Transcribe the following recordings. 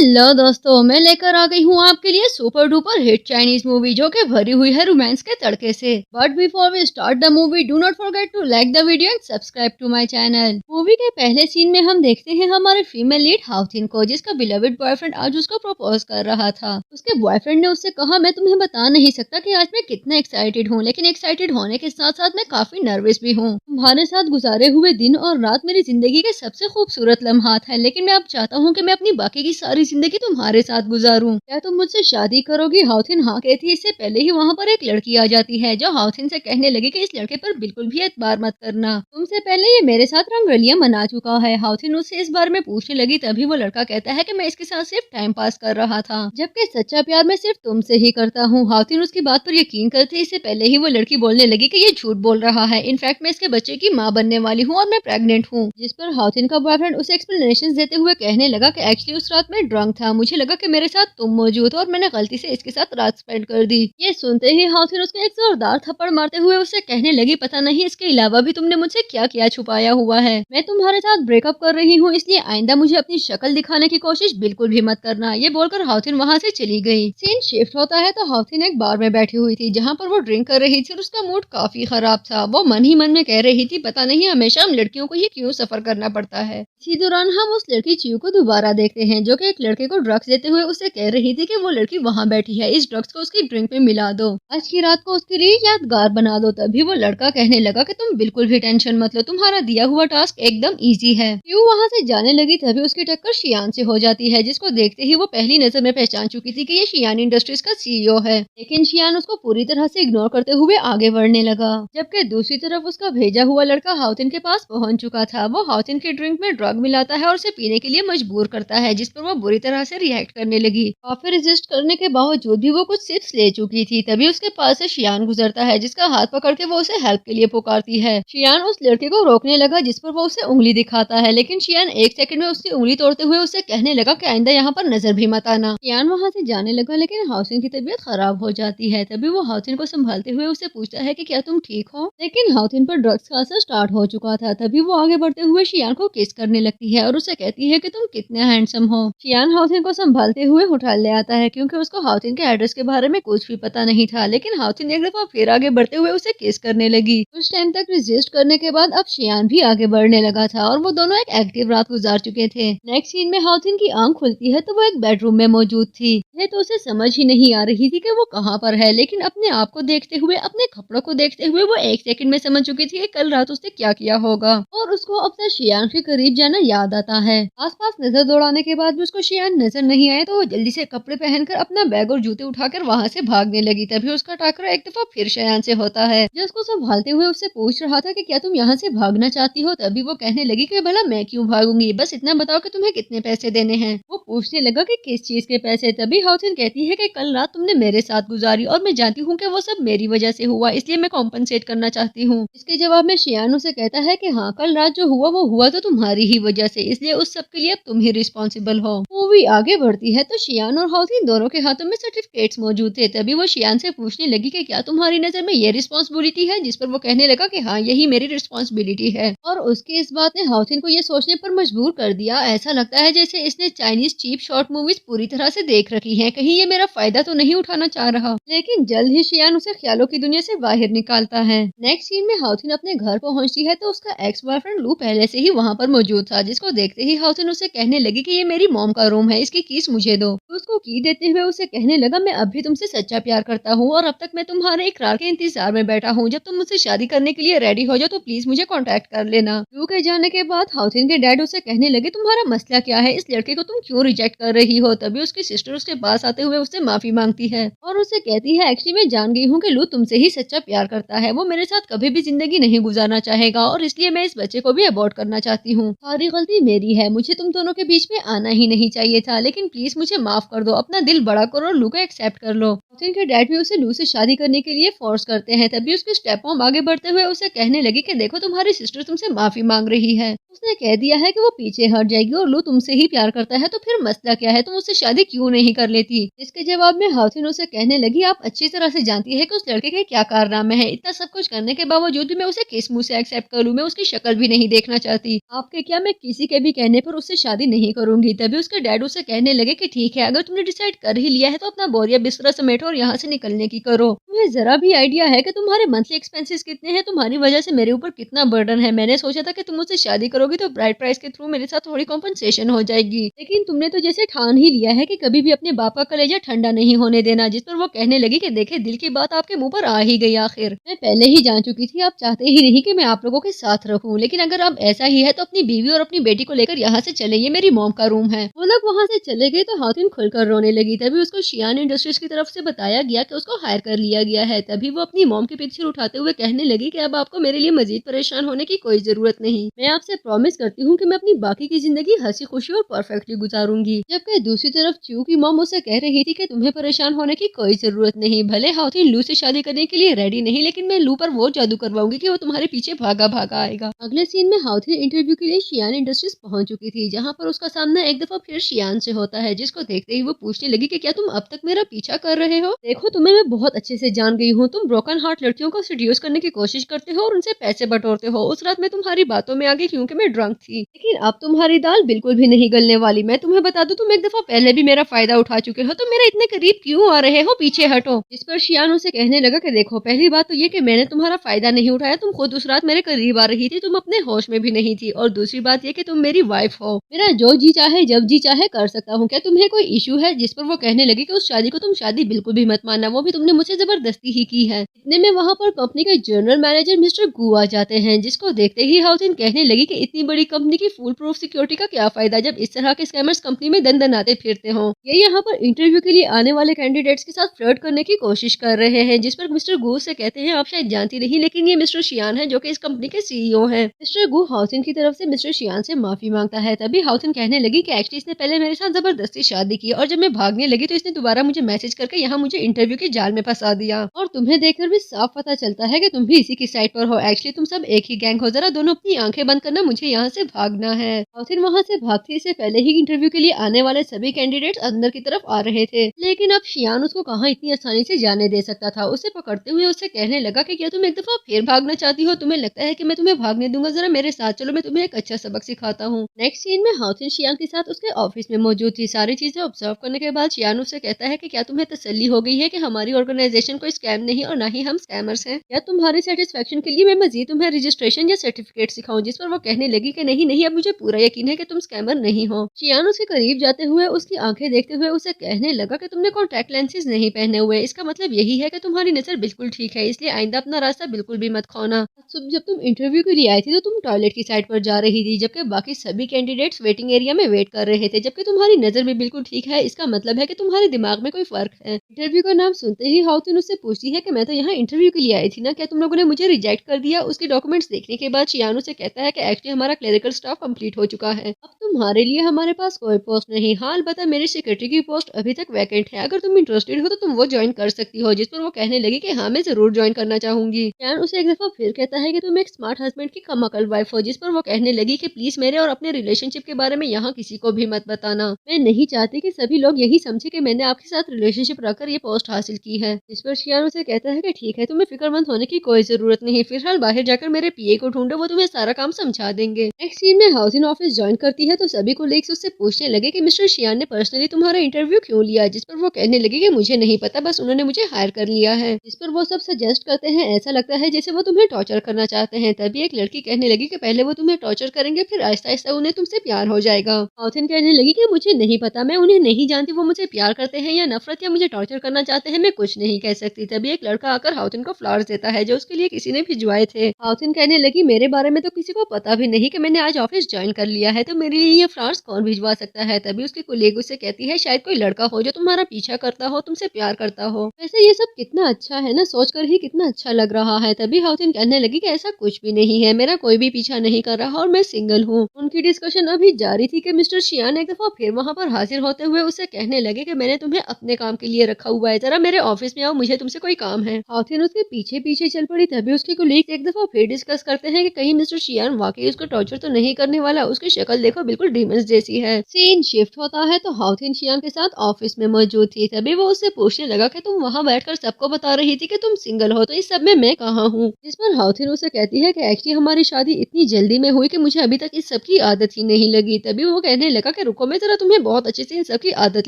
Hello दोस्तों, मैं लेकर आ गई हूँ आपके लिए super duper hit Chinese movie जो कि भरी हुई है रोमांस के तड़के से। But before we start the movie, do not forget to like the video and subscribe to my channel. Movie के पहले सीन में हम देखते हैं हमारे फीमेल लीड हाउथिन को, जिसका बिलवेड बॉयफ्रेंड आज उसको प्रपोज कर रहा था। उसके बॉयफ्रेंड ने उससे कहा, मैं तुम्हें बता नहीं सकता कि आज मैं कितना एक्साइटेड हूँ, लेकिन एक्साइटेड होने के साथ साथ मैं काफी नर्वस भी हूँ। तुम्हारे साथ गुजारे हुए दिन और रात मेरी जिंदगी के सबसे खूबसूरत लम्हात है, लेकिन मैं अब चाहता हूँ कि मैं अपनी बाकी की सारी जिंदगी तुम्हारे साथ गुजारूं। क्या तुम मुझसे शादी करोगी? हाउथिन हाँ कहती। इससे पहले ही वहाँ पर एक लड़की आ जाती है जो हाउथिन से कहने लगी कि इस लड़के पर बिल्कुल भी एतबार मत करना, तुमसे पहले ये मेरे साथ रंगरलियां मना चुका है। हाउथिन उससे इस बारे में पूछने लगी, तभी वो लड़का कहता है कि मैं इसके साथ सिर्फ टाइम पास कर रहा था, जबकि सच्चा प्यार मैं सिर्फ तुमसे ही करता हूँ। हाउथिन उसकी बात पर यकीन करते इससे पहले ही वो लड़की बोलने लगी कि ये झूठ बोल रहा है, इनफैक्ट मैं इसके बच्चे की माँ बनने वाली हूँ और मैं प्रेग्नेंट हूँ। जिस पर हाउथिन का बॉयफ्रेंड उसे एक्सप्लेनेशन देते हुए कहने लगा कि एक्चुअली उस रात में ड्रंक था, मुझे लगा कि मेरे साथ तुम मौजूद हो और मैंने गलती से इसके साथ रात स्पेंड कर दी। ये सुनते ही हाउथिन उसको एक जोरदार थप्पड़ मारते हुए उससे कहने लगी, पता नहीं इसके अलावा भी तुमने मुझसे क्या क्या छुपाया हुआ है। मैं तुम्हारे साथ ब्रेकअप कर रही हूँ, इसलिए आइंदा मुझे अपनी शक्ल दिखाने की कोशिश बिल्कुल भी मत करना। ये बोलकर हाउथिन वहाँ से चली गई। सीन शिफ्ट होता है तो हाउथिन एक बार में बैठी हुई थी जहाँ पर वो ड्रिंक कर रही थी और उसका मूड काफी खराब था। वो मन ही मन में कह रही थी, पता नहीं हमेशा हम लड़कियों को ही क्यों सफर करना पड़ता है। इसी दौरान हम उस लड़की चियो को दोबारा देखते हैं जो कि एक लड़के को ड्रग्स देते हुए उसे कह रही थी कि वो लड़की वहाँ बैठी है, इस ड्रग्स को उसकी ड्रिंक में मिला दो, आज की रात को उसके लिए यादगार बना दो। तभी वो लड़का कहने लगा कि तुम बिल्कुल भी टेंशन मत लो, तुम्हारा दिया हुआ टास्क एकदम इजी है। चियो वहाँ से जाने लगी तभी उसकी टक्कर शियान से हो जाती है, जिसको देखते ही वो पहली नजर में पहचान चुकी थी कि ये शियान इंडस्ट्रीज का सीईओ है। लेकिन शियान उसको पूरी तरह से इग्नोर करते हुए आगे बढ़ने लगा, जबकि दूसरी तरफ उसका भेजा हुआ लड़का हाउथिन के पास पहुंच चुका था। वो हाउथिन की ड्रिंक में ड्रग मिलाता है और उसे पीने के लिए मजबूर करता है, जिस पर वो बुरी तरह से रिएक्ट करने लगी। काफी रेजिस्ट करने के बावजूद भी वो कुछ सिप्स ले चुकी थी। तभी उसके पास से शियान गुजरता है, जिसका हाथ पकड़ के वो उसे हेल्प के लिए पुकारती है। शियान उस लड़के को रोकने लगा, जिस पर वो उसे उंगली दिखाता है, लेकिन शियान एक सेकंड में उसकी उंगली तोड़ते हुए उसे कहने लगा कि आइंदा यहाँ पर नजर भी मत आना। शियान वहाँ से जाने लगा, लेकिन हाउसिन की तबीयत खराब हो जाती है। तभी वो हाउसिन को संभालते हुए उसे पूछता है कि क्या तुम ठीक हो, लेकिन हाउसिन पर ड्रग्स का असर स्टार्ट हो चुका था। तभी वो आगे बढ़ते हुए शियान को किस करने लगती है और उसे कहती है कि तुम कितने हैंडसम हो। शियान हाउथिन को संभालते हुए होटल ले आता है, क्योंकि उसको हाउथिन के एड्रेस के बारे में कुछ भी पता नहीं था। लेकिन हाउथिन एक दफा फिर आगे बढ़ते हुए उसे किस करने लगी। कुछ टाइम तक रेजिस्ट करने के बाद अब शियान भी आगे बढ़ने लगा था और वो दोनों एक एक्टिव रात गुजार चुके थे। नेक्स्ट सीन में हाउथिन की आंख खुलती है तो वो एक बेडरूम में मौजूद थी। ये तो उसे समझ ही नहीं आ रही थी कि वो कहाँ पर है, लेकिन अपने आप को देखते हुए, अपने कपड़ों को देखते हुए वो एक सेकंड में समझ चुकी थी कि कल रात उसने क्या किया होगा और उसको अपने शियान के करीब जाना याद आता है। आसपास नजर दौड़ाने के बाद भी उसको शियान नजर नहीं आए तो वो जल्दी से कपड़े पहनकर अपना बैग और जूते उठाकर वहाँ से भागने लगी। तभी उसका टाकरा एक दफा फिर शियान से होता है, जो उसको संभालते हुए उससे पूछ रहा था कि क्या तुम यहाँ से भागना चाहती हो। तभी वो कहने लगी कि भला मैं क्यों भागूंगी, बस इतना बताओ कि तुम्हें कितने पैसे देने हैं। वो पूछने लगा कि किस चीज के पैसे। तभी हाउथिन कहती है कि कल रात तुमने मेरे साथ गुजारी और मैं जानती हूँ कि वो सब मेरी वजह से हुआ, इसलिए मैं कॉम्पनसेट करना चाहती हूँ। इसके जवाब में शियान उसे कहता है कि हाँ, कल रात जो हुआ वो हुआ तो तुम्हारी ही वजह से, इसलिए उस सब के लिए अब तुम ही रिस्पॉन्सिबल हो। मूवी आगे बढ़ती है तो शियान और हाउथिन दोनों के हाथों में सर्टिफिकेट्स मौजूद थे। तभी वो शियान से पूछने लगी कि क्या तुम्हारी नजर में ये रिस्पॉन्सिबिलिटी है, जिस पर वो कहने लगा कि हाँ, यही मेरी रिस्पॉन्सिबिलिटी है। और उसकी इस बात ने हाउथिन को ये सोचने पर मजबूर कर दिया। ऐसा लगता है जैसे इसने चाइनीज चीप शॉर्ट मूवीज पूरी तरह से देख रखी है, कहीं ये मेरा फायदा तो नहीं उठाना चाह रहा। लेकिन जल्द ही शियान उसे ख्यालों की दुनिया से बाहर निकालता है। नेक्स्ट सीन में हाउथिन अपने घर पहुंचती है तो उसका एक्स बॉयफ्रेंड लू पहले से ही वहाँ पर मौजूद था, जिसको देखते ही हाउथिन उसे कहने लगी कि ये मेरी मॉम का रूम है, इसकी कीज मुझे दो। तो उसको की देते हुए उसे कहने लगा, मैं अब भी तुमसे सच्चा प्यार करता हूँ और अब तक मैं तुम्हारे इकरार के इंतजार में बैठा हूँ। जब तुम मुझसे शादी करने के लिए रेडी हो जाओ तो प्लीज मुझे कॉन्टेक्ट कर लेना। लू के जाने के बाद हाउथिन के डैड उसे कहने लगे, तुम्हारा मसला क्या है, इस लड़के को तुम क्यों रिजेक्ट कर रही हो। तभी उसकी सिस्टर उसके पास आते हुए उससे माफी मांगती है और उसे कहती है, एक्चुअली मैं जान गई हूँ कि लू तुमसे ही सच्चा प्यार करता है, वो मेरे साथ कभी भी जिंदगी नहीं गुजारना चाहेगा और इसलिए मैं इस बच्चे को भी अबॉर्ट करना चाहती हूँ। सारी गलती मेरी है, मुझे तुम दोनों के बीच में आना ही नहीं चाहिए था, लेकिन प्लीज मुझे माफ कर दो, अपना दिल बड़ा करो और लू को एक्सेप्ट कर लो। हाउथिन के डैड भी उसे लू से शादी करने के लिए फोर्स करते हैं। तभी उसकी स्टेप मॉम आगे बढ़ते हुए उसे कहने लगी कि देखो तुम्हारी सिस्टर तुमसे माफी मांग रही है। उसने कह दिया है कि वो पीछे हट जाएगी और लू तुमसे ही प्यार करता है, तो फिर मसला क्या है, तुम उससे शादी क्यों नहीं कर लेती। इसके जवाब में हाउथिन उसे कहने लगी आप अच्छी तरह से जानती है कि उस लड़के के क्या कारनामे हैं। इतना सब कुछ करने के बावजूद भी मैं उसे किस मुंह से एक्सेप्ट करूं, मैं उसकी शक्ल भी नहीं देखना चाहती। आपके क्या, मैं किसी के भी कहने पर उससे शादी नहीं करूंगी। तभी उसके डैड उसे कहने लगे कि ठीक है, अगर तुमने डिसाइड कर ही लिया है तो अपना बोरिया बिस्तरा समेटो और यहाँ से निकलने की करो। तुम्हें जरा भी आइडिया है कि तुम्हारे मंथली एक्सपेंसेस कितने हैं, तुम्हारी वजह से मेरे ऊपर कितना बर्डन है। मैंने सोचा था कि तुम मुझसे शादी करोगी तो ब्राइड प्राइस के थ्रू मेरे साथ थोड़ी कॉम्पनसेशन हो जाएगी, लेकिन तुमने तो जैसे ठान ही लिया है कि कभी भी अपने बाप का कलेजा ठंडा नहीं होने देना। जिस पर वो कहने लगी कि देखे दिल की बात आपके मुंह पर आ ही गई। आखिर मैं पहले ही जान चुकी थी आप चाहते ही नहीं कि मैं आप लोगों के साथ रहूं, लेकिन अगर अब ऐसा ही है तो अपनी बीवी और अपनी बेटी को लेकर यहाँ से चले, ये मेरी मॉम का रूम है। वो लोग वहाँ से चले गए तो हाउथिन खुलकर रोने लगी। तभी उसको शियान इंडस्ट्रीज की तरफ से बताया गया कि उसको हायर कर लिया गया है। तभी वो अपनी मॉम की पिक्चर उठाते हुए कहने लगी कि अब आपको मेरे लिए मजीद परेशान होने की कोई जरूरत नहीं। मैं आपसे प्रॉमिस करती हूँ कि मैं अपनी बाकी की जिंदगी हंसी खुशी और परफेक्टली गुजारूंगी। जबकि दूसरी तरफ च्यू की मॉम उसे कह रही थी कि तुम्हें परेशान होने की कोई जरूरत नहीं। भले हाउथिन लू से शादी करने के लिए रेडी नहीं, लेकिन मैं लू पर वो जादू करवाऊंगी कि वो तुम्हारे पीछे भागा भागा आएगा। अगले सीन में हाउथिन इंटरव्यू के लिए शियान इंडस्ट्रीज पहुंच चुकी थी, जहाँ पर उसका सामना एक दफा फिर शियान से होता है, जिसको देखते ही वो पूछने लगी कि क्या तुम अब तक मेरा पीछा कर रहे हो। देखो तुम्हें मैं बहुत अच्छे से जान गई हूँ, तुम ब्रोकन हार्ट लड़कियों को सीड्यूस करने की कोशिश करते हो और उनसे पैसे बटोरते हो। उस रात मैं तुम्हारी बातों में आ गई क्योंकि मैं ड्रंक थी, लेकिन अब तुम्हारी दाल बिल्कुल भी नहीं गलने वाली। मैं तुम्हें बता दूं, तुम एक दफा पहले भी मेरा फायदा उठा चुके हो, तो मेरे इतने करीब क्यों आ रहे हो, पीछे हटो। जिस पर शियान उसे कहने लगा कि देखो पहली बात तो ये कि मैंने तुम्हारा फायदा नहीं उठाया, तुम खुद उस रात मेरे करीब आ रही थी, तुम अपने होश में भी नहीं थी। और दूसरी बात ये कि तुम मेरी वाइफ हो, मेरा जो जी चाहे जब जी चाहे कर सकता हूँ। क्या तुम्हें कोई इशू है। जिस पर वो कहने लगी कि उस शादी को तुम शादी बिल्कुल भी मत मानना, वो भी तुमने मुझे जबरदस्ती ही की है। इतने में वहाँ पर कंपनी के जनरल मैनेजर मिस्टर गू आ जाते हैं, जिसको देखते ही हाउथिन कहने लगी कि इतनी बड़ी कंपनी की फुल प्रूफ सिक्योरिटी का क्या फायदा जब इस तरह के स्कैमर्स कंपनी में दन दन आते फिरते हो। ये यहाँ पर इंटरव्यू के लिए आने वाले कैंडिडेट्स के साथ फ्लर्ट करने की कोशिश कर रहे हैं। जिस पर मिस्टर गू से कहते हैं आप शायद जानती नहीं, लेकिन ये मिस्टर शियान है जो कि इस कंपनी के सीईओ हैं। मिस्टर गू हाउथिन की तरफ से मिस्टर शियान से माफी मांगता है। तभी हाउथिन कहने लगी कि एक्चुअली इसने पहले मेरे साथ जबरदस्ती शादी की और जब मैं भागने लगी तो इसने दोबारा मुझे मैसेज करके यहाँ मुझे इंटरव्यू के जाल में फंसा दिया। और तुम्हें देखकर भी साफ पता चलता है कि तुम भी इसी की साइड पर हो। एक्चुअली तुम सब एक ही गैंग हो, जरा दोनों अपनी आंखें बंद करना, मुझे यहाँ से भागना है। हाउथिन वहाँ से भागती से पहले ही इंटरव्यू के लिए आने वाले सभी कैंडिडेट्स अंदर की तरफ आ रहे थे, लेकिन अब शियान उसको कहाँ इतनी आसानी से जाने दे सकता था। उसे पकड़ते हुए उससे कहने लगा कि क्या तुम एक दफा फिर भागना चाहती हो, तुम्हें लगता है कि मैं तुम्हें भागने दूंगा, जरा मेरे साथ चलो, मैं तुम्हें एक अच्छा सबक सिखाता हूँ। नेक्स्ट सीन में हाउथिन शियान के साथ उसके ऑफिस में मौजूद थी। सारी चीजें ऑब्जर्व करने के बाद शियान उससे कहता है कि क्या तुम्हें तसल्ली हो गई है कि हमारी ऑर्गेनाइजेशन कोई स्कैम नहीं और ना ही हम स्कैमर्स हैं। या तुम्हारी सेटिस्फेक्शन के लिए मैं मजीद तुम्हें रजिस्ट्रेशन या सर्टिफिकेट सिखाऊं। जिस पर वो कहने लगी कि नहीं नहीं, अब मुझे पूरा यकीन है कि तुम स्कैमर नहीं हो। शियान उसके करीब जाते हुए उसकी आंखें देखते हुए उसे कहने लगा कि तुमने कॉन्टैक्ट लेंसेज नहीं पहने हुए, इसका मतलब यही है कि तुम्हारी नजर बिल्कुल ठीक है, इसलिए आइंदा अपना रास्ता बिल्कुल भी मत खोना। जब तुम इंटरव्यू के लिए आई थी तो तुम टॉयलेट की साइड पर जा रही थी, जबकि बाकी सभी कैंडिडेट्स वेटिंग एरिया में वेट कर रहे थे। जबकि तुम्हारी नजर भी बिल्कुल ठीक है, इसका मतलब है कि तुम्हारे दिमाग में कोई फर्क है। इंटरव्यू का नाम सुनते ही हाउथिन उससे पूछती है कि मैं तो यहाँ इंटरव्यू के लिए आई थी ना, क्या तुम लोगों ने मुझे रिजेक्ट कर दिया। उसके डॉक्यूमेंट्स देखने के बाद शियान उसे कहता है कि एक्चुअली हमारा क्लरिकल स्टाफ कंप्लीट हो चुका है, अब तुम्हारे लिए हमारे पास कोई पोस्ट नहीं। हाँ अलबत्ता मेरी सेक्रेटरी की पोस्ट अभी तक वैकेंट है, अगर तुम इंटरेस्टेड हो तो तुम वो ज्वाइन कर सकती हो। जिस पर वो कहने लगी कि हाँ मैं जरूर ज्वाइन करना चाहूंगी। शियान उसे एक दफा फिर कहता है कि तुम एक स्मार्ट हस्बैंड की कम अकल वाइफ हो। जिस पर वो कहने लगी कि प्लीज मेरे और अपने रिलेशनशिप के बारे में यहाँ किसी को भी मत बताना, मैं नहीं चाहती कि सभी लोग यही समझे कि मैंने आपके साथ रिलेशनशिप रखकर ये पोस्ट हासिल की है। इस पर शियान उसे कहता है कि ठीक है, तुम्हें फिक्रमंद होने की कोई जरूरत नहीं, फिलहाल बाहर जाकर मेरे पीए को ढूंढो, वो तुम्हें सारा काम समझा देंगे। नेक्स्ट सीन में हाउसिंग ऑफिस ज्वाइन करती है तो सभी कोलीग्स उससे पूछने लगे कि मिस्टर शियान ने पर्सनली तुम्हारा इंटरव्यू क्यों लिया। जिस पर वो कहने लगी कि मुझे नहीं पता, बस उन्होंने मुझे हायर कर लिया है। जिस पर वो सब सजेस्ट करते हैं, ऐसा लगता है जैसे वो तुम्हें टॉर्चर करना चाहते हैं। तभी एक लड़की कहने लगी कि पहले वो तुम्हें टॉर्चर करेंगे, फिर आहिस्ता आहिस्ता उन्हें तुमसे प्यार हो जाएगा। हाउसिंग कहने लगी कि मुझे नहीं पता, मैं उन्हें नहीं जानती, वो मुझे प्यार करते हैं या नफरत या मुझे टॉर्चर करना चाहते हैं, मैं कुछ नहीं कह सकती। तभी एक लड़का आकर हाउसिंग को फ्लावर्स देता है जो उसके लिए किसी ने भिजवाए थे। हाउसिंग कहने लगी मेरे बारे में तो किसी को पता भी नहीं कि मैंने आज ऑफिस ज्वाइन कर लिया है, तो मेरे लिए ये फ्लावर्स कौन भिजवा सकता है। तभी उसकी कोलीग उससे कहती है शायद कोई लड़का हो जो तुम्हारा पीछा करता हो, तुमसे प्यार करता हो। वैसे ये सब कितना अच्छा है ना, सोचकर ही कितना अच्छा लग रहा है। तभी हाउसिंग कहने लगी कि ऐसा कुछ भी नहीं है, मेरा कोई भी पीछा नहीं कर रहा और मैं सिंगल हूँ। उनकी डिस्कशन अभी जारी थी कि मिस्टर शियान एक दफा फिर वहाँ पर हाजिर होते हुए उसे कहने लगे कि मैंने तुम्हें अपने काम के लिए रखा रखा हुआ है, जरा मेरे ऑफिस में आओ, मुझे तुमसे कोई काम है। हाउथिन उसके पीछे पीछे चल पड़ी। तभी उसके कोलीग एक दफा फिर डिस्कस करते हैं कि कहीं मिस्टर शियान वाकई उसको टॉर्चर तो नहीं करने वाला। उसकी शक्ल देखो, बिल्कुल डीमंस जैसी है। सीन शिफ्ट होता है तो हाउथिन शियान के साथ ऑफिस में मौजूद थी। तभी वो उससे पूछने लगा कि तुम वहाँ बैठकर सबको बता रही थी कि तुम सिंगल हो, तो इस सब में मैं कहाँ हूँ। जिस पर हाउथिन उसे कहती है कि एक्चुअली हमारी शादी इतनी जल्दी में हुई कि मुझे अभी तक इस सब की आदत ही नहीं लगी। तभी वो कहने लगा कि रुको, मैं जरा तुम्हें बहुत अच्छे से इन सब की आदत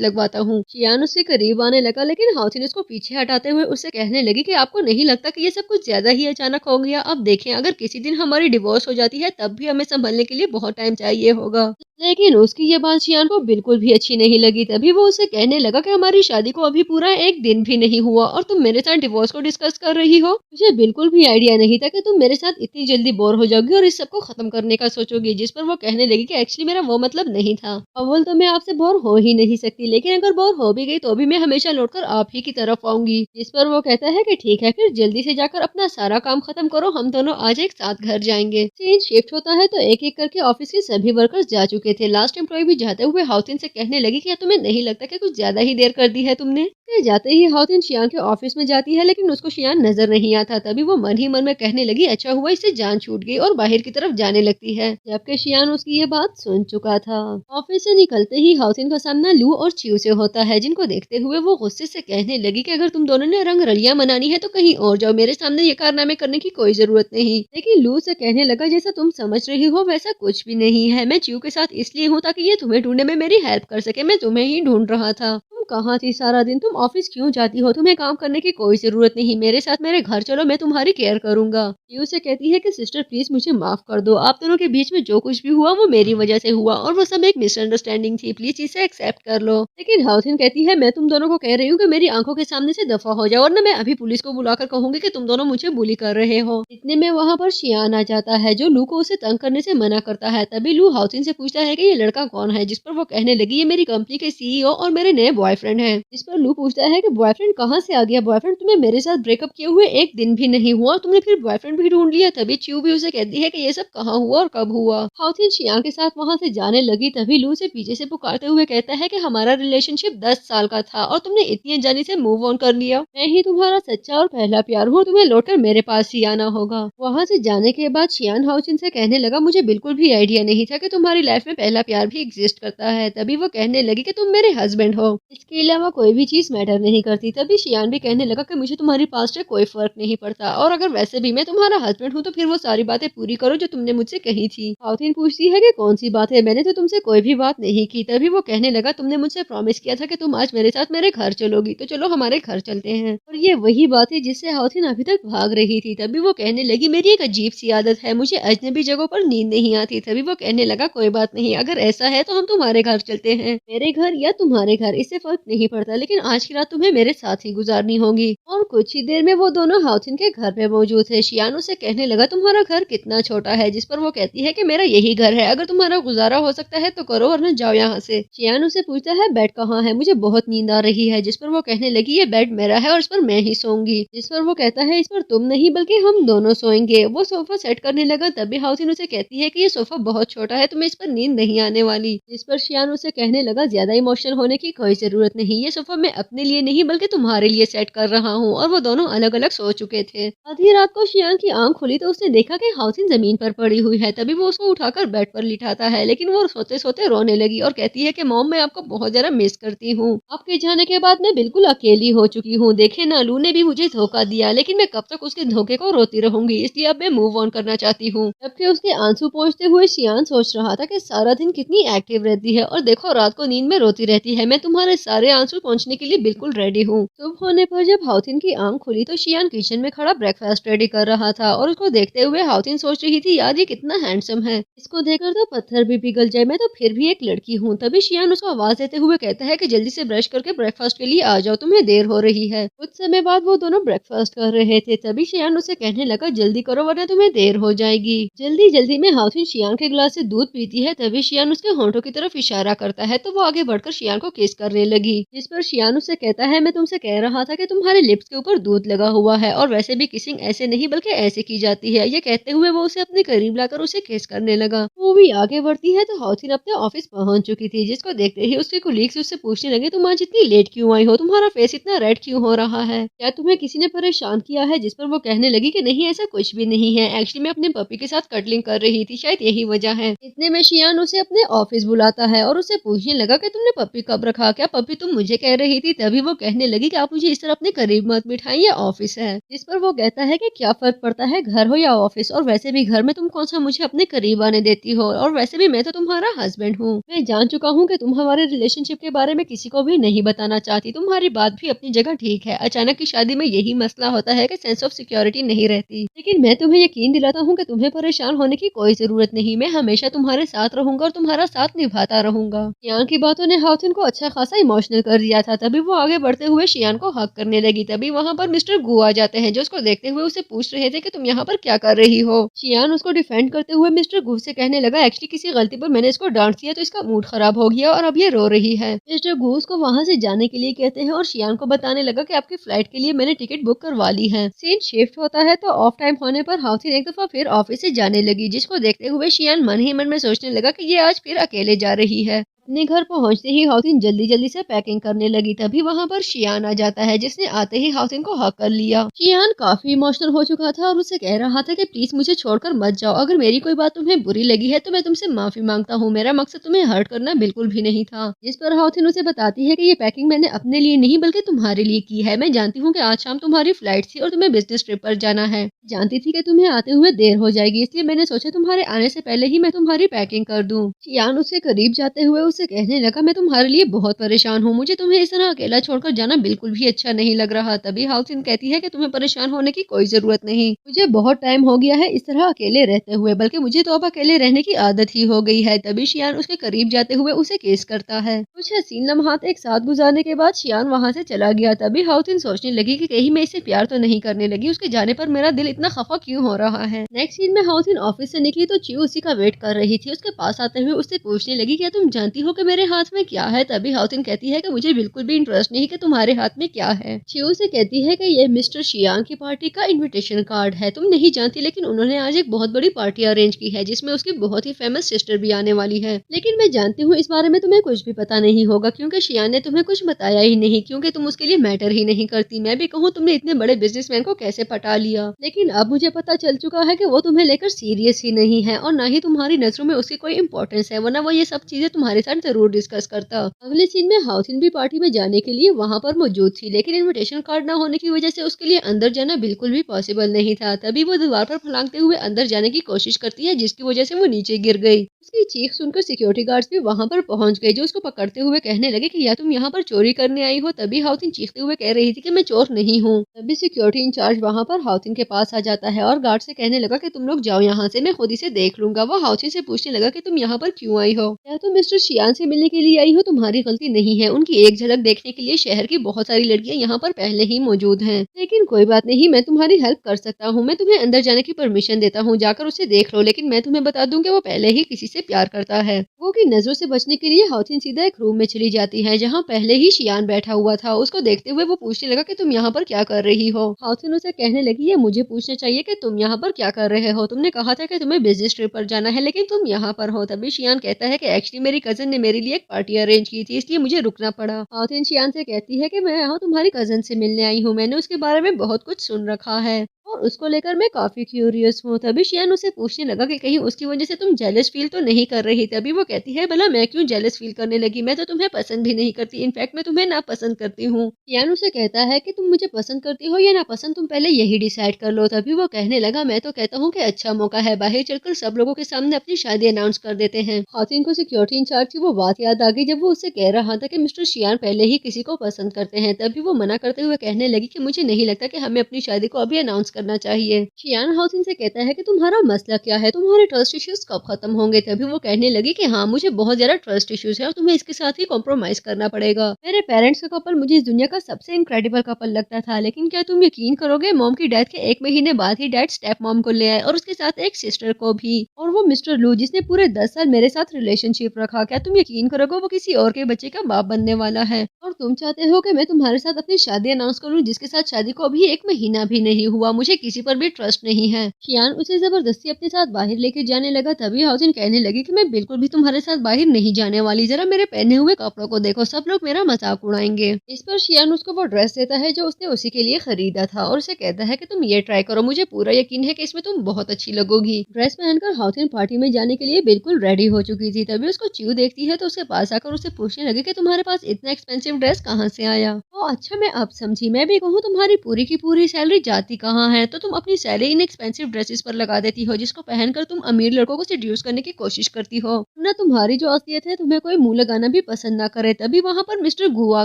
लगवाता हूँ। शियान उससे करीब आने लगा, लेकिन हाउथिन उसको पीछे हटाते हुए उससे कहने लगी कि आपको नहीं लगता कि ये सब कुछ ज्यादा ही अचानक हो गया? अब देखें, अगर किसी दिन हमारी डिवोर्स हो जाती है तब भी हमें संभलने के लिए बहुत टाइम चाहिए होगा। लेकिन उसकी ये बात शियान को बिल्कुल भी अच्छी नहीं लगी। तभी वो उसे कहने लगा कि हमारी शादी को अभी पूरा एक दिन भी नहीं हुआ और तुम मेरे साथ डिवोर्स को डिस्कस कर रही हो। मुझे बिल्कुल भी आइडिया नहीं था कि तुम मेरे साथ इतनी जल्दी बोर हो जाओगी और इस सब को खत्म करने का सोचोगी। जिस पर वो कहने लगी कि एक्चुअली मेरा वो मतलब नहीं था। अव्वल तो मैं आपसे बोर हो ही नहीं सकती, लेकिन अगर बोर हो भी गई तो भी मैं हमेशा लौटकर आप ही की तरफ आऊंगी। जिस पर वो कहता है कि ठीक है, फिर जल्दी से जाकर अपना सारा काम खत्म करो, हम दोनों आज एक साथ घर जाएंगे। सीन शिफ्ट होता है तो एक एक करके ऑफिस के सभी वर्कर्स जा चुके थे। लास्ट एम्प्लॉय भी जाते हुए हाउथिन से कहने लगी कि क्या तुम्हें नहीं लगता कि कुछ ज्यादा ही देर कर दी है तुमने? जाते ही हाउथिन शियान के ऑफिस में जाती है, लेकिन उसको शियान नजर नहीं आता। तभी वो मन ही मन में कहने लगी अच्छा हुआ इससे जान छूट गई, और बाहर की तरफ जाने लगती है, जबकि शियान उसकी ये बात सुन चुका था। ऑफिस से निकलते ही हाउथिन का सामना लू और च्यू से होता है, जिनको देखते हुए वो गुस्से से कहने लगी कि अगर तुम दोनों ने रंग रलियां मनानी है तो कहीं और जाओ, मेरे सामने ये कारनामे करने की कोई जरूरत नहीं। लेकिन लू से कहने लगा जैसा तुम समझ रही हो वैसा कुछ भी नहीं है, मैं च्यू के साथ इसलिए हूँ ताकि ये तुम्हें ढूंढने में मेरी हेल्प कर सके, मैं तुम्हें ही ढूंढ रहा था। कहाँ थी सारा दिन? तुम ऑफिस क्यों जाती हो? तुम्हें काम करने की कोई जरूरत नहीं, मेरे साथ मेरे घर चलो, मैं तुम्हारी केयर करूंगा। यू से कहती है कि सिस्टर प्लीज मुझे माफ कर दो, आप दोनों के बीच में जो कुछ भी हुआ वो मेरी वजह से हुआ और वो सब एक मिसअंडरस्टैंडिंग थी, प्लीज इसे एक्सेप्ट कर लो। लेकिन हाउथिन कहती है मैं तुम दोनों को कह रही हूँ कि मेरी आंखों के सामने से दफा हो जाओ, वरना मैं अभी पुलिस को बुलाकर कहूंगी कि तुम दोनों मुझे बुली कर रहे हो। इतने में वहाँ पर शियान आ जाता है जो लू को उसे तंग करने से मना करता है। तभी लू हाउथिन से पूछता है कि ये लड़का कौन है, जिस पर वो कहने लगी ये मेरी कंपनी के सीईओ और मेरे नए बॉयफ्रेंड है। जिस पर लू पूछता है कि बॉयफ्रेंड कहाँ से आ गया? बॉयफ्रेंड तुम्हें मेरे साथ ब्रेकअप किए हुए एक दिन भी नहीं हुआ, तुमने फिर बॉयफ्रेंड भी ढूंढ लिया। तभी च्यू भी उसे कहती है कि ये सब कहाँ हुआ और कब हुआ। हाउथिन शियान के साथ वहाँ से जाने लगी, तभी लू से पीछे से पुकारते हुए कहता है कि हमारा रिलेशनशिप 10 साल का था और तुमने इतनी अनजानी से मूव ऑन कर लिया। मैं ही तुम्हारा सच्चा और पहला प्यार हूँ, तुम्हें लौटकर मेरे पास ही आना होगा। वहाँ से जाने के बाद शियान हाउथिन से कहने लगा मुझे बिल्कुल भी आइडिया नहीं था कि तुम्हारी लाइफ में पहला प्यार भी एग्जिस्ट करता है। तभी वो कहने लगी कि तुम मेरे हस्बैंड हो, इसके अलावा कोई भी चीज मैटर नहीं करती। तभी शियान भी कहने लगा कि मुझे तुम्हारी पास्ट से कोई फर्क नहीं पड़ता, और अगर वैसे भी मैं तुम्हारा हस्बैंड हूँ तो फिर वो सारी बातें पूरी करो जो तुमने मुझसे कही थी। हाउथिन पूछती है कि कौन सी बात है? मैंने तो तुमसे कोई भी बात नहीं की। तभी वो कहने लगा तुमने मुझसे प्रॉमिस किया था कि तुम आज मेरे साथ मेरे घर चलोगी, तो चलो हमारे घर चलते हैं। और ये वही बात है जिससे हाउथिन अभी तक भाग रही थी। तभी वो कहने लगी मेरी एक अजीब सी आदत है, मुझे अजनबी जगहों पर नींद नहीं आती। तभी वो कहने लगा कोई बात नहीं, अगर ऐसा है तो हम तुम्हारे घर चलते हैं, मेरे घर या तुम्हारे घर इससे फर्क नहीं पड़ता, लेकिन आज की रात तुम्हें मेरे साथ ही गुजारनी होगी। और कुछ ही देर में वो दोनों हाउथिन के घर पे मौजूद है। शियान उसे कहने लगा तुम्हारा घर कितना छोटा है, जिस पर वो कहती है कि मेरा यही घर है, अगर तुम्हारा गुजारा हो सकता है तो करो वरना जाओ यहाँ से। शियान उसे पूछता है बेड कहाँ है, मुझे बहुत नींद आ रही है। जिस पर वो कहने लगी ये बेड मेरा है और इस पर मैं ही सोऊंगी। जिस पर वो कहता है इस पर तुम नहीं बल्कि हम दोनों सोएंगे। वो सोफा सेट करने लगा, तभी हाउथिन उसे कहती है कि ये सोफा बहुत छोटा है, तुम्हें इस पर नींद नहीं आने वाली। जिस पर शियान उसे कहने लगा ज्यादा इमोशनल होने की कोई जरूरत नहीं, ये सोफा मैं अपने लिए नहीं बल्कि तुम्हारे लिए सेट कर रहा हूँ। और वो दोनों अलग अलग सो चुके थे। आधी रात को शियान की आंख खुली तो उसने देखा कि हाउथिन जमीन पर पड़ी हुई है। तभी वो उसको उठाकर बेड पर लिटाता है, लेकिन वो सोते सोते रोने लगी और कहती है कि मॉम मैं आपको बहुत ज्यादा मिस करती हूँ, आपके जाने के बाद मैं बिल्कुल अकेली हो चुकी हूँ। देखे ना लू ने भी मुझे धोखा दिया, लेकिन मैं कब तक उसके धोखे को रोती रहूंगी, इसलिए अब मैं मूव ऑन करना चाहती हूँ। जबकि उसके आंसू पहुँचते हुए शियान सोच रहा था कि सारा दिन कितनी एक्टिव रहती है और देखो रात को नींद में रोती रहती है, मैं तुम्हारे सारे आंसू पहुँचने के लिए बिल्कुल रेडी हूँ। सुबह होने पर जब हाउथिन की आंख खुली तो शियान किचन में खड़ा ब्रेकफास्ट रेडी कर रहा था और उसको देखते हुए हाउथिन सोच रही थी यार ये कितना हैंडसम है, इसको देखकर तो पत्थर भी पिघल जाए, मैं तो फिर भी एक लड़की हूँ। तभी शियान उसको आवाज देते हुए कहता है कि जल्दी से ब्रश करके ब्रेकफास्ट के लिए आ जाओ, तुम्हें देर हो रही है। कुछ समय बाद वो दोनों ब्रेकफास्ट कर रहे थे, तभी शियान उसे कहने लगा जल्दी करो वरना तुम्हें देर हो जाएगी। जल्दी जल्दी में हाउथिन शियान के गिलास से दूध पीती है, तभी शियान उसके होंठों की तरफ इशारा करता है तो वो आगे बढ़कर शियान को किस करने लगी। लगी, जिस पर शियान उससे कहता है मैं तुमसे कह रहा था कि तुम्हारे लिप्स के ऊपर दूध लगा हुआ है और वैसे भी किसिंग ऐसे नहीं बल्कि ऐसे की जाती है। ये कहते हुए वो उसे अपने करीब लाकर उसे किस करने लगा। मूवी आगे बढ़ती है तो हाउसिन अपने ऑफिस पहुंच चुकी थी, जिसको देखते ही उसके कुलीग्स उससे पूछने लगे तुम आज इतनी लेट क्यों आई हो, तुम्हारा फेस इतना रेड क्यों हो रहा है, क्या तुम्हें किसी ने परेशान किया है। जिस पर वो कहने लगी कि नहीं ऐसा कुछ भी नहीं है, एक्चुअली मैं अपने पपी के साथ कटलिंग कर रही थी, शायद यही वजह है। इतने में शियान उसे अपने ऑफिस बुलाता है और उसे पूछने लगा कि तुमने पपी कब रखा, क्या पपी तुम मुझे कह रही थी। तभी वो कहने लगी कि आप मुझे इस तरह अपने करीब मत बिठाएं, ये ऑफिस है। जिस पर वो कहता है कि क्या फर्क पड़ता है घर हो या ऑफिस, और वैसे भी घर में तुम कौन सा मुझे अपने करीब आने देती हो, और वैसे भी मैं तो तुम्हारा हस्बैंड हूँ। मैं जान चुका हूँ कि तुम हमारे रिलेशनशिप के बारे में किसी को भी नहीं बताना चाहती, तुम्हारी बात भी अपनी जगह ठीक है। अचानक की शादी में यही मसला होता है कि सेंस ऑफ सिक्योरिटी नहीं रहती, लेकिन मैं तुम्हें यकीन दिलाता हूँ कि तुम्हें परेशान होने की कोई जरूरत नहीं, मैं हमेशा तुम्हारे साथ रहूंगा और तुम्हारा साथ निभाता रहूंगा। शियान की बातों ने हाउसिन को अच्छा खासा इमोशनल कर दिया था। तभी वो आगे बढ़ते हुए शियान को हक करने लगी। तभी वहाँ पर मिस्टर गु आ जाते हैं, जो उसको देखते हुए उसे पूछ रहे थे कि तुम यहाँ पर क्या कर रही हो। शियान उसको डिफेंड करते हुए मिस्टर गु से कहने लगा एक्चुअली किसी गलती पर मैंने इसको डांट दिया तो इसका मूड खराब हो गया और अब ये रो रही है। मिस्टर गु उसको वहाँ से जाने के लिए कहते हैं और शियान को बताने लगा कि आपकी फ्लाइट के लिए मैंने टिकट बुक करवा ली है। सीन शिफ्ट होता है तो ऑफ टाइम होने पर हाउसिन एक दफा फिर ऑफिस से जाने लगी, जिसको देखते हुए शियान मन ही मन में सोचने लगा कि ये आज फिर अकेले जा रही है। अपने घर पहुंचते ही हाउसिन जल्दी जल्दी से पैकिंग करने लगी। तभी वहां पर शियान आ जाता है, जिसने आते ही हाउसिन को हक कर लिया। शियान काफी इमोशनल हो चुका था और उसे कह रहा था कि प्लीज मुझे छोड़कर मत जाओ, अगर मेरी कोई बात तुम्हें बुरी लगी है तो मैं तुमसे माफी मांगता हूँ, मेरा मकसद तुम्हें हर्ट करना बिल्कुल भी नहीं था। जिस पर हाउसिन उसे बताती है कि ये पैकिंग मैंने अपने लिए नहीं बल्कि तुम्हारे लिए की है। मैं जानती हूँ कि आज शाम तुम्हारी फ्लाइट थी और तुम्हें बिजनेस ट्रिप पर जाना है, जानती थी कि तुम्हें आते हुए देर हो जाएगी, इसलिए मैंने सोचा तुम्हारे आने से पहले ही मैं तुम्हारी पैकिंग कर दूं। शियान उसके करीब जाते हुए उसे कहने लगा मैं तुम्हारे लिए बहुत परेशान हूँ, मुझे तुम्हें इस तरह अकेला छोड़कर जाना बिल्कुल भी अच्छा नहीं लग रहा। तभी हाउसिन कहती है कि तुम्हें परेशान होने की कोई जरूरत नहीं, मुझे बहुत टाइम हो गया है इस तरह अकेले रहते हुए, बल्कि मुझे तो अब अकेले रहने की आदत ही हो गई है। तभी शियान उसके करीब जाते हुए उसे किस करता है। कुछ हसीन लम्हात एक साथ गुजारने के बाद शियान वहाँ से चला गया। तभी हाउसिन सोचने लगी कि कहीं मैं इसे प्यार तो नहीं करने लगी, उसके जाने पर मेरा दिल इतना खफा क्यों हो रहा है। नेक्स्ट सीन में हाउसिन ऑफिस से निकली तो च्यू उसी का वेट कर रही थी। उसके पास आते हुए उससे पूछने लगी क्या तुम जानती हो कि मेरे हाथ में क्या है। तभी हाउसिन कहती है कि मुझे बिल्कुल भी इंटरेस्ट नहीं कि तुम्हारे हाथ में क्या है। च्यू से कहती है कि ये मिस्टर शियान की पार्टी का इनविटेशन कार्ड है, तुम नहीं जानती लेकिन उन्होंने आज एक बहुत बड़ी पार्टी अरेंज की है, जिसमें उसकी बहुत ही फेमस सिस्टर भी आने वाली है। लेकिन मैं जानती हूँ इस बारे में तुम्हें कुछ भी पता नहीं होगा, क्योंकि शियान ने तुम्हें कुछ बताया ही नहीं, क्योंकि तुम उसके लिए मैटर ही नहीं करती। मैं भी कहूँ तुमने इतने बड़े बिजनेसमैन को कैसे पटा लिया, लेकिन अब मुझे पता चल चुका है कि वो तुम्हें लेकर सीरियस ही नहीं है और ना ही तुम्हारी नजरों में उसकी कोई इंपॉर्टेंस है, वरना वो ये सब चीजें तुम्हारे साथ जरूर डिस्कस करता। अगले सीन में हाउसिन भी पार्टी में जाने के लिए वहां पर मौजूद थी, लेकिन इनविटेशन कार्ड न होने की वजह से उसके लिए अंदर जाना बिल्कुल भी पॉसिबल नहीं था। तभी वो दीवार पर फलांगते हुए अंदर जाने की कोशिश करती है, जिसकी वजह से वो नीचे गिर गई। उसकी चीख सुनकर सिक्योरिटी गार्ड्स भी वहां पर पहुंच गए, जो उसको पकड़ते हुए कहने लगे कि या तुम यहाँ पर चोरी करने आई हो। तभी हाउसिन चीखते हुए कह रही थी कि मैं चोर नहीं हूँ। तभी सिक्योरिटी इंचार्ज वहां पर हाउसिन के पास आ जाता है और गार्ड से कहने लगा कि तुम लोग जाओ यहाँ से, मैं खुद ही से देख लूंगा। वो हाउसिन से पूछने लगा कि तुम यहाँ पर क्यों आई हो, क्या तुम मिस्टर शियान से मिलने के लिए आई हो। तुम्हारी गलती नहीं है, उनकी एक झलक देखने के लिए शहर की बहुत सारी लड़कियां यहाँ पर पहले ही मौजूद हैं। लेकिन कोई बात नहीं, मैं तुम्हारी हेल्प कर सकता हूँ, मैं तुम्हें अंदर जाने की परमिशन देता हूँ, जाकर उसे देख लो। लेकिन मैं तुम्हें बता दूं कि वो पहले ही किसी से प्यार करता है। वो की नजरों से बचने के लिए हाउसिन सीधा एक रूम में चली जाती है, जहाँ पहले ही शियान बैठा हुआ था। उसको देखते हुए वो पूछने लगा कि तुम यहाँ पर क्या कर रही हो। हाउसिन उसे कहने लगी ये मुझे पूछना चाहिए कि तुम यहाँ पर क्या कर रहे हो, तुमने कहा था कि तुम्हें बिजनेस ट्रिप पर जाना है लेकिन तुम यहाँ पर हो। तभी शियान कहता है कि एक्चुअली मेरी कजन ने मेरे लिए एक पार्टी अरेंज की थी, इसलिए मुझे रुकना पड़ा। हाउसिन शियान से कहती है कि मैं यहाँ तुम्हारी कजन से मिलने आई हूँ, मैंने उसके बारे में बहुत कुछ सुन रखा है और उसको लेकर मैं काफी क्यूरियस हूँ। तभी शियान उसे पूछने लगा कि कहीं उसकी वजह से तुम जेलस फील तो नहीं कर रही। तभी वो कहती है भला मैं क्यों जेलस फील करने लगी, मैं तो तुम्हें पसंद भी नहीं करती, इनफैक्ट मैं तुम्हें नापसंद करती हूँ। शियान उसे कहता है कि तुम मुझे पसंद करती हो या नापसंद, तुम पहले यही डिसाइड कर लो। तभी वो कहने लगा मैं तो कहता हूँ कि अच्छा मौका है, बाहर चलकर सब लोगों के सामने अपनी शादी अनाउंस कर देते हैं। हाउसिन को सिक्योरिटी इंचार्ज की वो बात याद आ गई जब वो उससे कह रहा था कि मिस्टर शियान पहले ही किसी को पसंद करते हैं। तभी वो मना करते हुए कहने लगी कि मुझे नहीं लगता कि हमें अपनी शादी को अभी अनाउंस करना चाहिए। शियान हाउसिन से कहता है कि तुम्हारा मसला क्या है, तुम्हारे ट्रस्ट इश्यूज कब खत्म होंगे। तभी वो कहने लगी कि हाँ मुझे बहुत ज्यादा ट्रस्ट इश्यूज है और तुम्हें इसके साथ ही कॉम्प्रोमाइज करना पड़ेगा। मेरे पेरेंट्स का कपल मुझे इस दुनिया का सबसे इनक्रेडिबल कपल लगता था, लेकिन क्या तुम यकीन करोगे मॉम की डेथ के 1 महीने बाद ही डैड स्टेप मॉम को ले आए और उसके साथ एक सिस्टर को भी, और वो मिस्टर लू जिसने पूरे 10 साल मेरे साथ रिलेशनशिप रखा। क्या तुम यकीन करोगे वो किसी और के बच्चे का बाप बनने वाला है। और तुम चाहते हो कि मैं तुम्हारे साथ अपनी शादी अनाउंस करूं, जिसके साथ शादी को अभी 1 महीना भी नहीं हुआ। मुझे किसी पर भी ट्रस्ट नहीं है। शियान उसे जबरदस्ती अपने साथ बाहर लेके जाने लगा। तभी हाउजिन कहने लगी कि मैं बिल्कुल भी तुम्हारे साथ बाहर नहीं जाने वाली। जरा मेरे पहने हुए कपड़ों को देखो, सब लोग मेरा मजाक उड़ाएंगे। इस पर शियान उसको वो ड्रेस देता है जो उसने उसी के लिए खरीदा था और उसे कहता है कि तुम ये ट्राई करो, मुझे पूरा यकीन है कि इसमें तुम बहुत अच्छी लगोगी। ड्रेस पहनकर हाउजिन पार्टी में जाने के लिए बिल्कुल रेडी हो चुकी थी। तभी उसको च्यू देखती है तो उसके पास आकर उसे पूछने लगे कि तुम्हारे पास इतना एक्सपेंसिव ड्रेस कहाँ से आया। ओ अच्छा, मैं अब समझी। मैं भी कहूँ तुम्हारी पूरी की पूरी सैलरी जाती कहाँ है, तो तुम अपनी सैलरी इन एक्सपेंसिव ड्रेसेस पर लगा देती हो, जिसको पहनकर तुम अमीर लड़कों को सेड्यूस करने की कोशिश करती हो ना। तुम्हारी जो असलियत है तुम्हें कोई मुंह लगाना भी पसंद ना करे। तभी वहाँ पर मिस्टर गू आ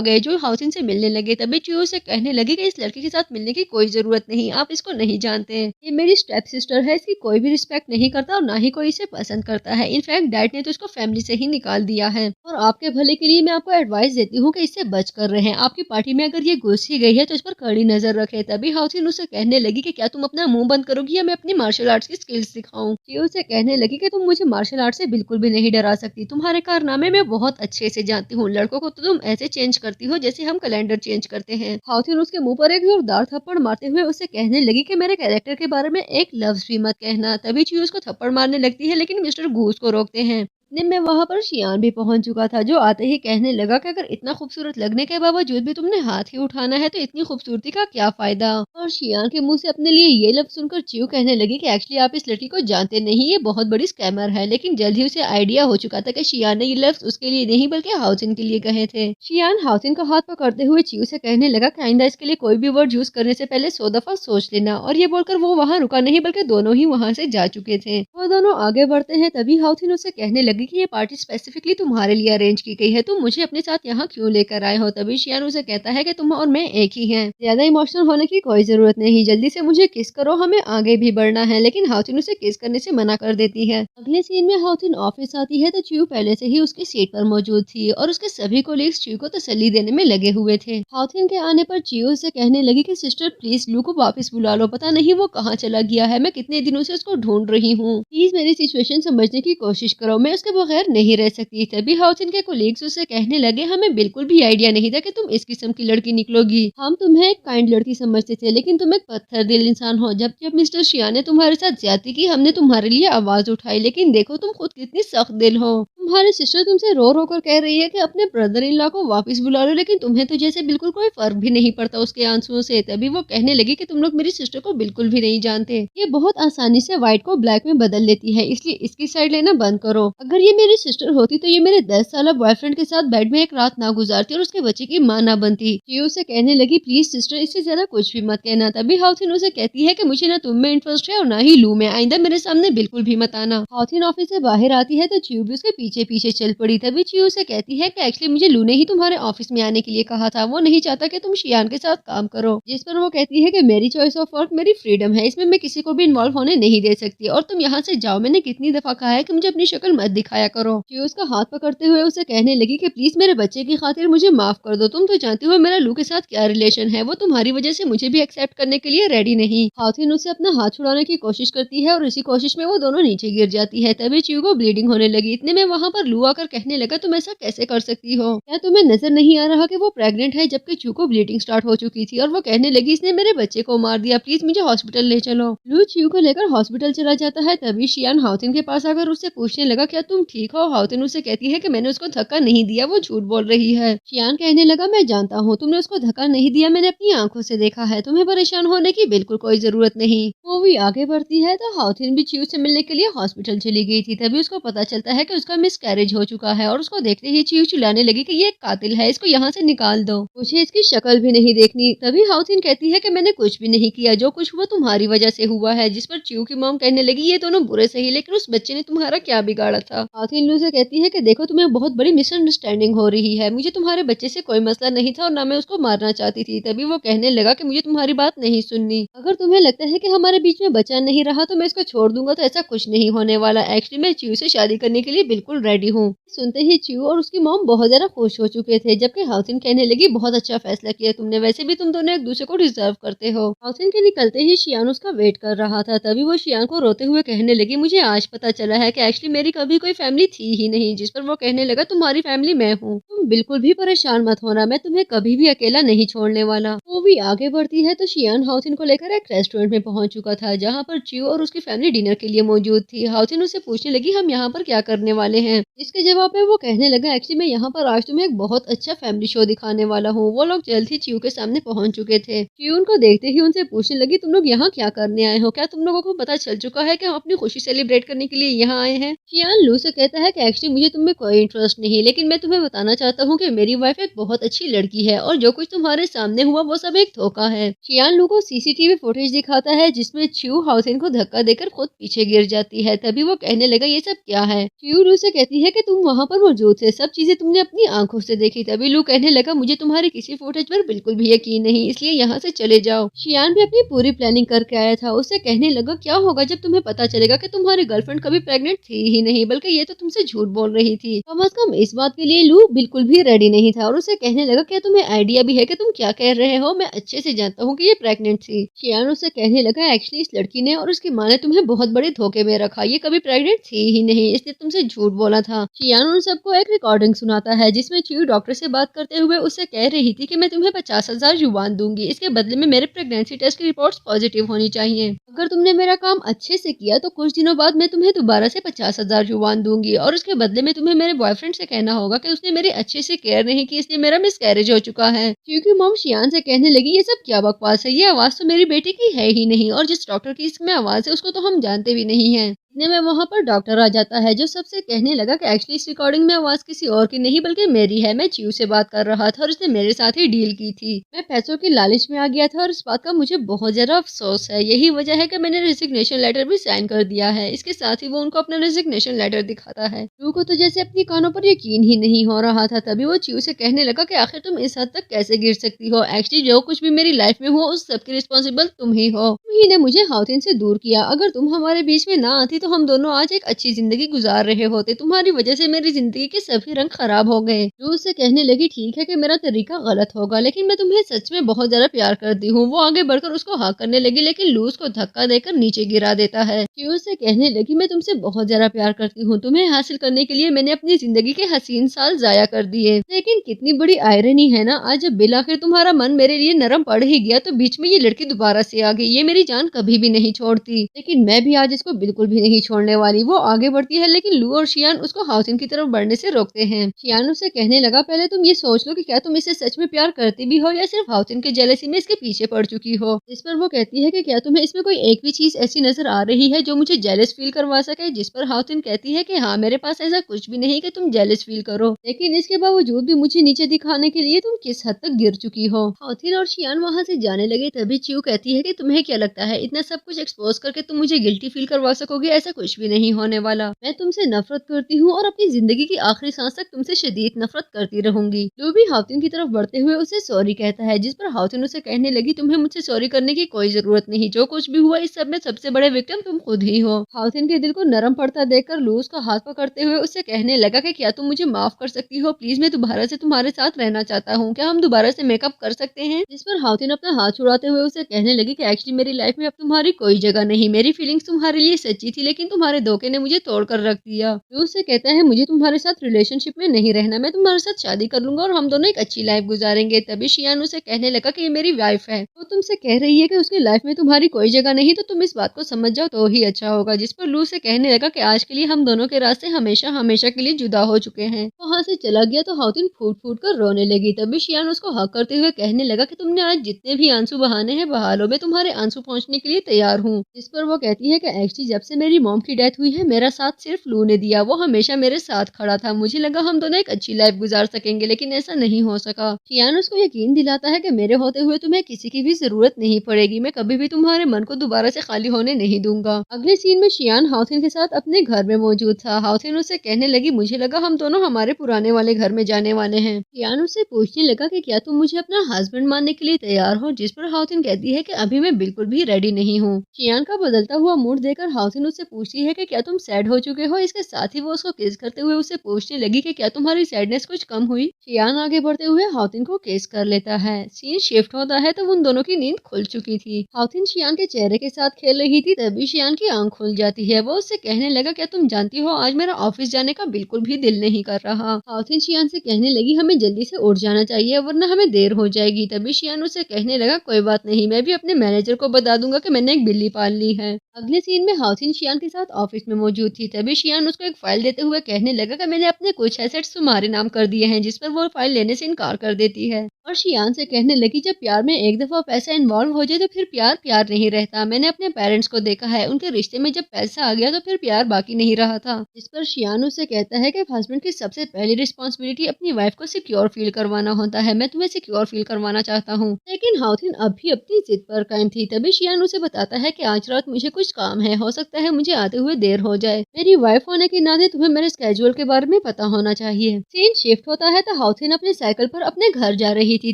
गए जो हाउसिन से मिलने लगे। तभी च्यू से कहने लगे कि इस लड़के के साथ मिलने की कोई जरूरत नहीं, आप इसको नहीं जानते। ये मेरी स्टेप सिस्टर है, इसकी कोई भी रिस्पेक्ट नहीं करता और ना ही कोई इसे पसंद करता है। इनफैक्ट डैड ने तो इसको फैमिली से ही निकाल दिया है और आपके भले के लिए मैं आपको एडवाइस देती हूँ कि इससे बच कर रहें। आपकी पार्टी में अगर ये घुस ही गई है तो इस पर कड़ी नजर रखे। तभी हाउसिन उसे कहने लगी कि क्या तुम अपना मुंह बंद करोगी या मैं अपनी मार्शल आर्ट्स की स्किल्स दिखाऊं। च्यू से कहने लगी कि तुम मुझे मार्शल आर्ट से बिल्कुल भी नहीं डरा सकती। तुम्हारे कारनामे मैं बहुत अच्छे से जानती हूँ। लड़कों को तो तुम ऐसे चेंज करती हो जैसे हम कैलेंडर चेंज करते हैं। हाउसिन उसके मुंह पर एक जोरदार थप्पड़ मारते हुए उसे कहने लगी कि मेरे कैरेक्टर के बारे में एक लफ्ज भी मत कहना। तभी च्यू उसको थप्पड़ मारने लगती है लेकिन मिस्टर गूस को रोकते हैं। इतने में वहां पर शियान भी पहुंच चुका था जो आते ही कहने लगा कि अगर इतना खूबसूरत लगने के बावजूद भी तुमने हाथ ही उठाना है तो इतनी खूबसूरती का क्या फायदा। और शियान के मुंह से अपने लिए ये लफ्ज सुनकर च्यू कहने लगी कि एक्चुअली आप इस लड़की को जानते नहीं, ये बहुत बड़ी स्कैमर है। लेकिन जल्द ही उसे आइडिया हो चुका था कि शियान ने ये लफ्ज उसके लिए नहीं बल्कि हाउसिन के लिए कहे थे। शियान हाउसिन का हाथ पकड़ते हुए च्यू से कहने लगा कि आइंदा इसके लिए कोई भी वर्ड यूज करने से पहले 100 दफा सोच लेना। और ये बोलकर वो वहाँ रुका नहीं बल्कि दोनों ही वहाँ से जा चुके थे। वो दोनों आगे बढ़ते हैं। तभी हाउसिन उसे कहने लगी कि ये पार्टी स्पेसिफिकली तुम्हारे लिए अरेंज की गई है, तुम मुझे अपने साथ यहाँ क्यों लेकर आए हो। तभी शियान उसे कहता है कि तुम और मैं एक ही हैं, ज्यादा इमोशनल होने की कोई जरूरत नहीं, जल्दी से मुझे किस करो, हमें आगे भी बढ़ना है। लेकिन हाउसिन उसे किस करने से मना कर देती है। अगले सीन में हाउसिन ऑफिस आती है तो च्यू पहले से ही उसकी सीट पर मौजूद थी और उसके सभी कोलीग्स च्यू को तसल्ली देने में लगे हुए थे। हाउसिन के आने पर च्यू से कहने लगी कि सिस्टर प्लीज लू को वापस बुला लो, पता नहीं वो कहाँ चला गया है, मैं कितने दिनों से उसको ढूंढ रही हूँ। प्लीज मेरी सिचुएशन समझने की कोशिश करो, मैं उसके बगैर नहीं रह सकती। तभी हाउसिन के कोलीग्स उसे कहने लगे हमें बिल्कुल भी आइडिया नहीं था कि तुम इस किस्म की लड़की निकलोगी। हम तुम्हें एक काइंड लड़की समझते थे लेकिन तुम एक पत्थर दिल इंसान हो। जब जब मिस्टर शियान ने तुम्हारे साथ ज्यादती की हमने तुम्हारे लिए आवाज उठाई, लेकिन देखो तुम खुद कितनी सख्त दिल हो। तुम्हारी सिस्टर तुमसे रो रो कर कह रही है कि अपने ब्रदर इन लॉ को वापस बुला लो, लेकिन तुम्हें तो जैसे बिल्कुल कोई फर्क भी नहीं पड़ता उसके आंसुओं से। तभी वो कहने लगी कि तुम लोग मेरी सिस्टर को बिल्कुल भी नहीं जानते, ये बहुत आसानी से व्हाइट को ब्लैक में बदल लेती है, इसलिए इसकी साइड लेना बंद करो। अगर ये मेरी सिस्टर होती तो ये मेरे 10 साल बॉयफ्रेंड के साथ बेड में एक रात ना गुजारती और उसके बच्चे की माँ ना बनती। च्यू से कहने लगी प्लीज सिस्टर इससे ज्यादा कुछ भी मत कहना। तभी हाउसिन उसे कहती है कि मुझे ना तुम में इंटरेस्ट है और ना ही लू में, आइंदा मेरे सामने बिल्कुल भी मत आना। हाउसिन ऑफिस से बाहर आती है तो च्यू भी उसके पीछे पीछे चल पड़ी। तभी च्यू से कहती है कि एक्चुअली मुझे लू ने ही तुम्हारे ऑफिस में आने के लिए कहा था, वो नहीं चाहता कि तुम शियान के साथ काम करो। जिस पर वो कहती है कि मेरी चॉइस ऑफ वर्क मेरी फ्रीडम है, इसमें मैं किसी को भी इन्वॉल्व होने नहीं दे सकती और तुम यहाँ से जाओ, मैंने कितनी दफा कहा है कि मुझे अपनी शक्ल मत दिखाया करो। च्यू उसका हाथ पकड़ते हुए उसे कहने लगी कि प्लीज मेरे बच्चे की खातिर मुझे माफ कर दो, तुम तो जानती हो मेरा लू के साथ क्या रिलेशन है, वो तुम्हारी वजह से मुझे भी एक्सेप्ट करने के लिए रेडी नहीं। हाउसिन उससे अपना हाथ छुड़ाने की कोशिश करती है और इसी कोशिश में वो दोनों नीचे गिर जाती है। तभी च्यू को ब्लीडिंग होने लगी। इतने में वहाँ पर लू आकर कहने लगा तुम ऐसा कैसे कर सकती हो, क्या तुम्हें नजर नहीं आ रहा कि वो प्रेग्नेंट है। जबकि च्यू को ब्लीडिंग स्टार्ट हो चुकी थी और वो कहने लगी इसने मेरे बच्चे को मार दिया, प्लीज मुझे हॉस्पिटल ले चलो। लू च्यू को लेकर हॉस्पिटल चला जाता है। तभी शियान हाउसिन के पास आकर उससे पूछने लगा क्या तुम ठीक हो। हाउसिन उसे कहती है कि मैंने उसको धक्का नहीं दिया, वो झूठ बोल रही है। शियान कहने लगा मैं जानता हूँ तुमने उसको धक्का नहीं दिया, मैंने अपनी आंखों से देखा है, तुम्हें परेशान होने की बिल्कुल कोई जरूरत नहीं। मूवी आगे बढ़ती है तो हाउसिन भी च्यू से मिलने के लिए हॉस्पिटल चली गई थी। तभी उसको पता चलता है कि उसका मिसकैरेज हो चुका है और उसको देखते ही च्यू चिल्लाने लगी कि ये एक कातिल है, इसको यहाँ से निकाल दो, मुझे इसकी शक्ल भी नहीं देखनी। तभी हाउसिन कहती है कि मैंने कुछ भी नहीं किया, जो कुछ हुआ तुम्हारी वजह से हुआ है। जिस पर च्यू की मॉम कहने लगी ये दोनों बुरे सही लेकिन उस बच्चे ने तुम्हारा क्या बिगाड़ा था। हाउसिन लू से कहती है कि देखो तुम्हें बहुत बड़ी मिसअंडरस्टैंडिंग हो रही है, मुझे तुम्हारे बच्चे से कोई मसला नहीं था और ना मैं उसको मारना चाहती थी। तभी वो कहने लगा कि मुझे तुम्हारी बात नहीं सुननी, अगर तुम्हें लगता है कि हमारे बीच में बच्चा नहीं रहा तो मैं इसको छोड़ दूंगा, तो ऐसा कुछ नहीं होने वाला। एक्चुअली मैं च्यू से शादी करने के लिए बिल्कुल बिल्कुल रेडी हूँ। सुनते ही च्यू और उसकी मॉम बहुत ज्यादा खुश हो चुके थे, जबकि हाउसिन कहने लगी बहुत अच्छा फैसला किया तुमने, वैसे भी तुम दोनों एक दूसरे को डिजर्व करते हो। हाउसिन के निकलते ही शियान उसका वेट कर रहा था, तभी वो शियान को रोते हुए कहने लगी मुझे आज पता चला है कि एक्चुअली मेरी कभी कोई फैमिली थी ही नहीं। जिस पर वो कहने लगा तुम्हारी फैमिली मैं हूँ, तुम बिल्कुल भी परेशान मत होना, मैं तुम्हें कभी भी अकेला नहीं छोड़ने वाला। मूवी आगे बढ़ती है तो शियान हाउसिन को लेकर एक रेस्टोरेंट में पहुंच चुका था, जहाँ पर च्यू और उसकी फैमिली डिनर के लिए मौजूद थी। हाउसिन उससे पूछने लगी हम यहाँ पर क्या करने वाले हैं, इसके जवाब में वो कहने लगा एक्चुअली मैं यहाँ पर आज तुम्हें एक बहुत अच्छा फैमिली शो दिखाने वाला हूँ। वो लोग जल्द ही च्यू के सामने पहुंच चुके थे। च्यू उनको देखते ही उनसे पूछने लगी तुम लोग यहाँ क्या करने आए हो, क्या तुम लोगों को पता चल चुका है कि हम अपनी खुशी सेलिब्रेट करने के लिए यहाँ आए हैं। शियान लू से कहता है कि एक्चुअली मुझे तुम में कोई इंटरेस्ट नहीं, लेकिन मैं तुम्हें बताना चाहता हूँ कि मेरी वाइफ एक बहुत अच्छी लड़की है और जो कुछ तुम्हारे सामने हुआ वो सब एक धोखा है। शियान लू को सीसीटीवी फुटेज दिखाता है जिसमें च्यू हाउसिन को धक्का देकर खुद पीछे गिर जाती है। तभी वो कहने लगा ये सब क्या है। च्यू लू से कहती है कि तुम वहाँ पर मौजूद थे, सब चीजें तुमने अपनी आंखों से देखी। तभी लू कहने लगा मुझे तुम्हारे किसी फुटेज पर बिल्कुल भी यकीन नहीं, इसलिए यहाँ से चले जाओ। शियान भी अपनी पूरी प्लानिंग करके आया था। उससे कहने लगा क्या होगा जब तुम्हें पता चलेगा कि तुम्हारी गर्लफ्रेंड कभी प्रेग्नेंट थी ही नहीं, बल्कि ये तो तुमसे झूठ बोल रही थी। कम अज कम इस बात के लिए लू बिल्कुल भी रेडी नहीं था और उसे कहने लगा क्या तुम्हें आइडिया भी है कि तुम क्या कह रहे हो, मैं अच्छे से जानता हूँ कि ये प्रेग्नेंट थी। शियान उससे कहने लगा एक्चुअली इस लड़की ने और उसकी माँ ने तुम्हें बहुत बड़े धोखे में रखा, ये कभी प्रेग्नेंट थी ही नहीं, इसलिए तुमसे झूठ बोला था। शियान उन सबको एक रिकॉर्डिंग सुनाता है जिसमें च्यू डॉक्टर से बात करते हुए उससे कह रही थी कि मैं तुम्हें 50,000 युआन दूंगी, इसके बदले में मेरे प्रेगनेंसी टेस्ट की रिपोर्ट्स पॉजिटिव होनी चाहिए। अगर तुमने मेरा काम अच्छे से किया तो कुछ दिनों बाद मैं तुम्हें दोबारा से 50,000 युआन दूंगी और उसके बदले में तुम्हें मेरे बॉयफ्रेंड से कहना होगा कि उसने मेरी अच्छे से केयर नहीं की, इसलिए मेरा मिसकैरेज हो चुका है। क्योंकि मॉम शियान से कहने लगी ये सब क्या बकवास है, ये आवाज तो मेरी बेटी की है ही नहीं और जिस डॉक्टर की इसमें आवाज है उसको तो हम जानते भी नहीं है। इतने में वहाँ पर डॉक्टर आ जाता है जो सबसे कहने लगा कि एक्चुअली इस रिकॉर्डिंग में आवाज किसी और की नहीं बल्कि मेरी है, मैं च्यू से बात कर रहा था और इसने मेरे साथ ही डील की थी। मैं पैसों की लालच में आ गया था और इस बात का मुझे बहुत ज्यादा अफसोस है, यही वजह है कि मैंने रेजिग्नेशन लेटर भी साइन कर दिया है। इसके साथ ही वो उनको अपना रेजिग्नेशन लेटर दिखाता है। च्यू को तो जैसे अपनी कानों पर यकीन ही नहीं हो रहा था। तभी वो च्यू से कहने लगा कि आखिर तुम इस हद तक कैसे गिर सकती हो, एक्चुअली जो कुछ भी मेरी लाइफ में हुआ उस सबकी रिस्पॉन्सिबल तुम ही हो, तुम ही ने मुझे हाउसिन से दूर किया। अगर तुम हमारे बीच में ना आती तो हम दोनों आज एक अच्छी जिंदगी गुजार रहे होते, तुम्हारी वजह से मेरी जिंदगी के सभी रंग खराब हो गए। लू उससे कहने लगी ठीक है कि मेरा तरीका गलत होगा, लेकिन मैं तुम्हें सच में बहुत ज्यादा प्यार करती हूँ। वो आगे बढ़कर उसको हक करने लगी, लेकिन लू उसको धक्का देकर नीचे गिरा देता है। क्यू उससे कहने लगी मैं तुमसे बहुत ज्यादा प्यार करती हूँ, तुम्हें हासिल करने के लिए मैंने अपनी जिंदगी के हसीन साल जाया कर दिए। लेकिन कितनी बड़ी आयरनी है ना, आज जब बिल आखिर तुम्हारा मन मेरे लिए नरम पड़ ही गया तो बीच में ये लड़की दोबारा से आ गई। ये मेरी जान कभी भी नहीं छोड़ती, लेकिन मैं भी आज इसको बिल्कुल भी नहीं छोड़ने वाली। वो आगे बढ़ती है लेकिन लू और शियान उसको हाउसिन की तरफ बढ़ने से रोकते हैं। शियान उसे कहने लगा पहले तुम ये सोच लो कि क्या तुम इसे सच में प्यार करती भी हो या सिर्फ हाउसिन के जेलसी में इसके पीछे पड़ चुकी हो। इस पर वो कहती है कि क्या तुम्हें इसमें कोई एक भी चीज ऐसी नजर आ रही है जो मुझे जेलस फील करवा सके। जिस पर हाउसिन कहती है कि हाँ मेरे पास ऐसा कुछ भी नहीं कि तुम जेलस फील करो, लेकिन इसके बावजूद भी मुझे नीचे दिखाने के लिए तुम किस हद तक गिर चुकी हो। हाउसिन और शियान वहाँ से जाने लगे तभी च्यू कहती है कि तुम्हें क्या लगता है इतना सब कुछ एक्सपोज करके तुम मुझे गिल्टी फील करवा सकोगे, ऐसा कुछ भी नहीं होने वाला। मैं तुमसे नफरत करती हूँ और अपनी जिंदगी की आखिरी सांस तक तुमसे शदीद नफरत करती रहूंगी। लू भी हाउसिन की तरफ बढ़ते हुए उसे सॉरी कहता है, जिस पर हाउसिन उसे कहने लगी तुम्हें मुझसे सॉरी करने की कोई जरूरत नहीं, जो कुछ भी हुआ इस सब में सबसे बड़े विक्टिम तुम खुद ही हो। हाउसिन के दिल को नरम पड़ता देखकर लू उसका हाथ पकड़ते हुए उससे कहने लगा कि क्या तुम मुझे माफ कर सकती हो, प्लीज मैं दोबारा से तुम्हारे साथ रहना चाहता हूँ, क्या हम दोबारा से मेकअप कर सकते हैं। जिस पर हाउसिन अपना हाथ छुड़ाते हुए उसे कहने लगी कि एक्चुअली मेरी लाइफ में अब तुम्हारी कोई जगह नहीं, मेरी फीलिंग्स तुम्हारे लिए सच्ची थी लेकिन तुम्हारे धोखे ने मुझे तोड़ कर रख दिया। लू उससे कहता है मुझे तुम्हारे साथ रिलेशनशिप में नहीं रहना, मैं तुम्हारे साथ शादी कर लूंगा और हम दोनों एक अच्छी लाइफ गुजारेंगे। तभी शियान उसे कहने लगा कि ये मेरी वाइफ है, वो तुमसे कह रही है कि उसकी लाइफ में तुम्हारी कोई जगह नहीं, तो तुम इस बात को समझ जाओ तो ही अच्छा होगा। जिस पर लू से कहने लगा कि आज के लिए हम दोनों के रास्ते हमेशा हमेशा के लिए जुदा हो चुके हैं। वहाँ से चला गया तो हाउसिन फूट फूट कर रोने लगी। तभी शियान उसको हक करते हुए कहने लगा कि तुमने आज जितने भी आंसू बहाने हैं बहा लो, मैं तुम्हारे आंसू पहुँचने के लिए तैयार हूँ। जिस पर वो कहती है कि एक्चुअली जब से मेरी मॉम की डेथ हुई है मेरा साथ सिर्फ लू ने दिया, वो हमेशा मेरे साथ खड़ा था, मुझे लगा हम दोनों एक अच्छी लाइफ गुजार सकेंगे लेकिन ऐसा नहीं हो सका। शियान उसको यकीन दिलाता है कि मेरे होते हुए तुम्हें किसी की भी जरूरत नहीं पड़ेगी, मैं कभी भी तुम्हारे मन को दोबारा से खाली होने नहीं दूंगा। अगले सीन में शियान हाउसिन के साथ अपने घर में मौजूद था। हाउसिन उससे कहने लगी मुझे लगा हम दोनों हमारे पुराने वाले घर में जाने वाले हैं। शियान उससे पूछने लगा कि क्या तुम मुझे अपना हस्बैंड मानने के लिए तैयार हो। जिस पर हाउसिन कहती है कि अभी मैं बिल्कुल भी रेडी नहीं हूँ। शियान का बदलता हुआ मूड देखकर हाउसिन उससे पूछती है कि क्या तुम सैड हो चुके हो। इसके साथ ही वो उसको किस करते हुए उससे पूछने लगी कि क्या तुम्हारी सैडनेस कुछ कम हुई। शियान आगे बढ़ते हुए हाउतिन को किस कर लेता है। सीन शिफ्ट होता है तो उन दोनों की नींद खुल चुकी थी। हाउतिन शियान के चेहरे के साथ खेल रही थी, तभी शियान की आंख खुल जाती है। वो उससे कहने लगा, क्या तुम जानती हो आज मेरा ऑफिस जाने का बिल्कुल भी दिल नहीं कर रहा। हाउतिन शियान से कहने लगी, हमें जल्दी से उठ जाना चाहिए वरना हमें देर हो जाएगी। तभी शियान उसे कहने लगा, कोई बात नहीं, मैं भी अपने मैनेजर को बता दूंगा कि मैंने एक बिल्ली पाल ली है। अगले सीन में हाउसिन शियान के साथ ऑफिस में मौजूद थी। तभी शियान उसको एक फाइल देते हुए कहने लगा कि मैंने अपने कुछ एसेट्स तुम्हारे नाम कर दिए हैं, जिस पर वो फाइल लेने से इनकार कर देती है और शियान से कहने लगी, जब प्यार में एक दफा पैसा इन्वॉल्व हो जाए तो फिर प्यार प्यार नहीं रहता। मैंने अपने पेरेंट्स को देखा है, उनके रिश्ते में जब पैसा आ गया तो फिर प्यार बाकी नहीं रहा था। जिस पर शियान उससे कहता है कि हस्बैंड की सबसे पहली रिस्पॉन्सिबिलिटी अपनी वाइफ को सिक्योर फील करवाना होता है। मैं तुम्हें सिक्योर फील करवाना चाहता हूँ। लेकिन हाउथिन अब भी अपनी जिद पर कायम थी। तभी शियान उसे बताता है कि आज रात मुझे कुछ काम है, हो सकता है मुझे आते हुए देर हो जाए। मेरी वाइफ होने के नाते तुम्हें मेरे स्केड्यूल के बारे में पता होना चाहिए। सीन शिफ्ट होता है तो हाउथिन अपने साइकिल पर अपने घर जा रही थी।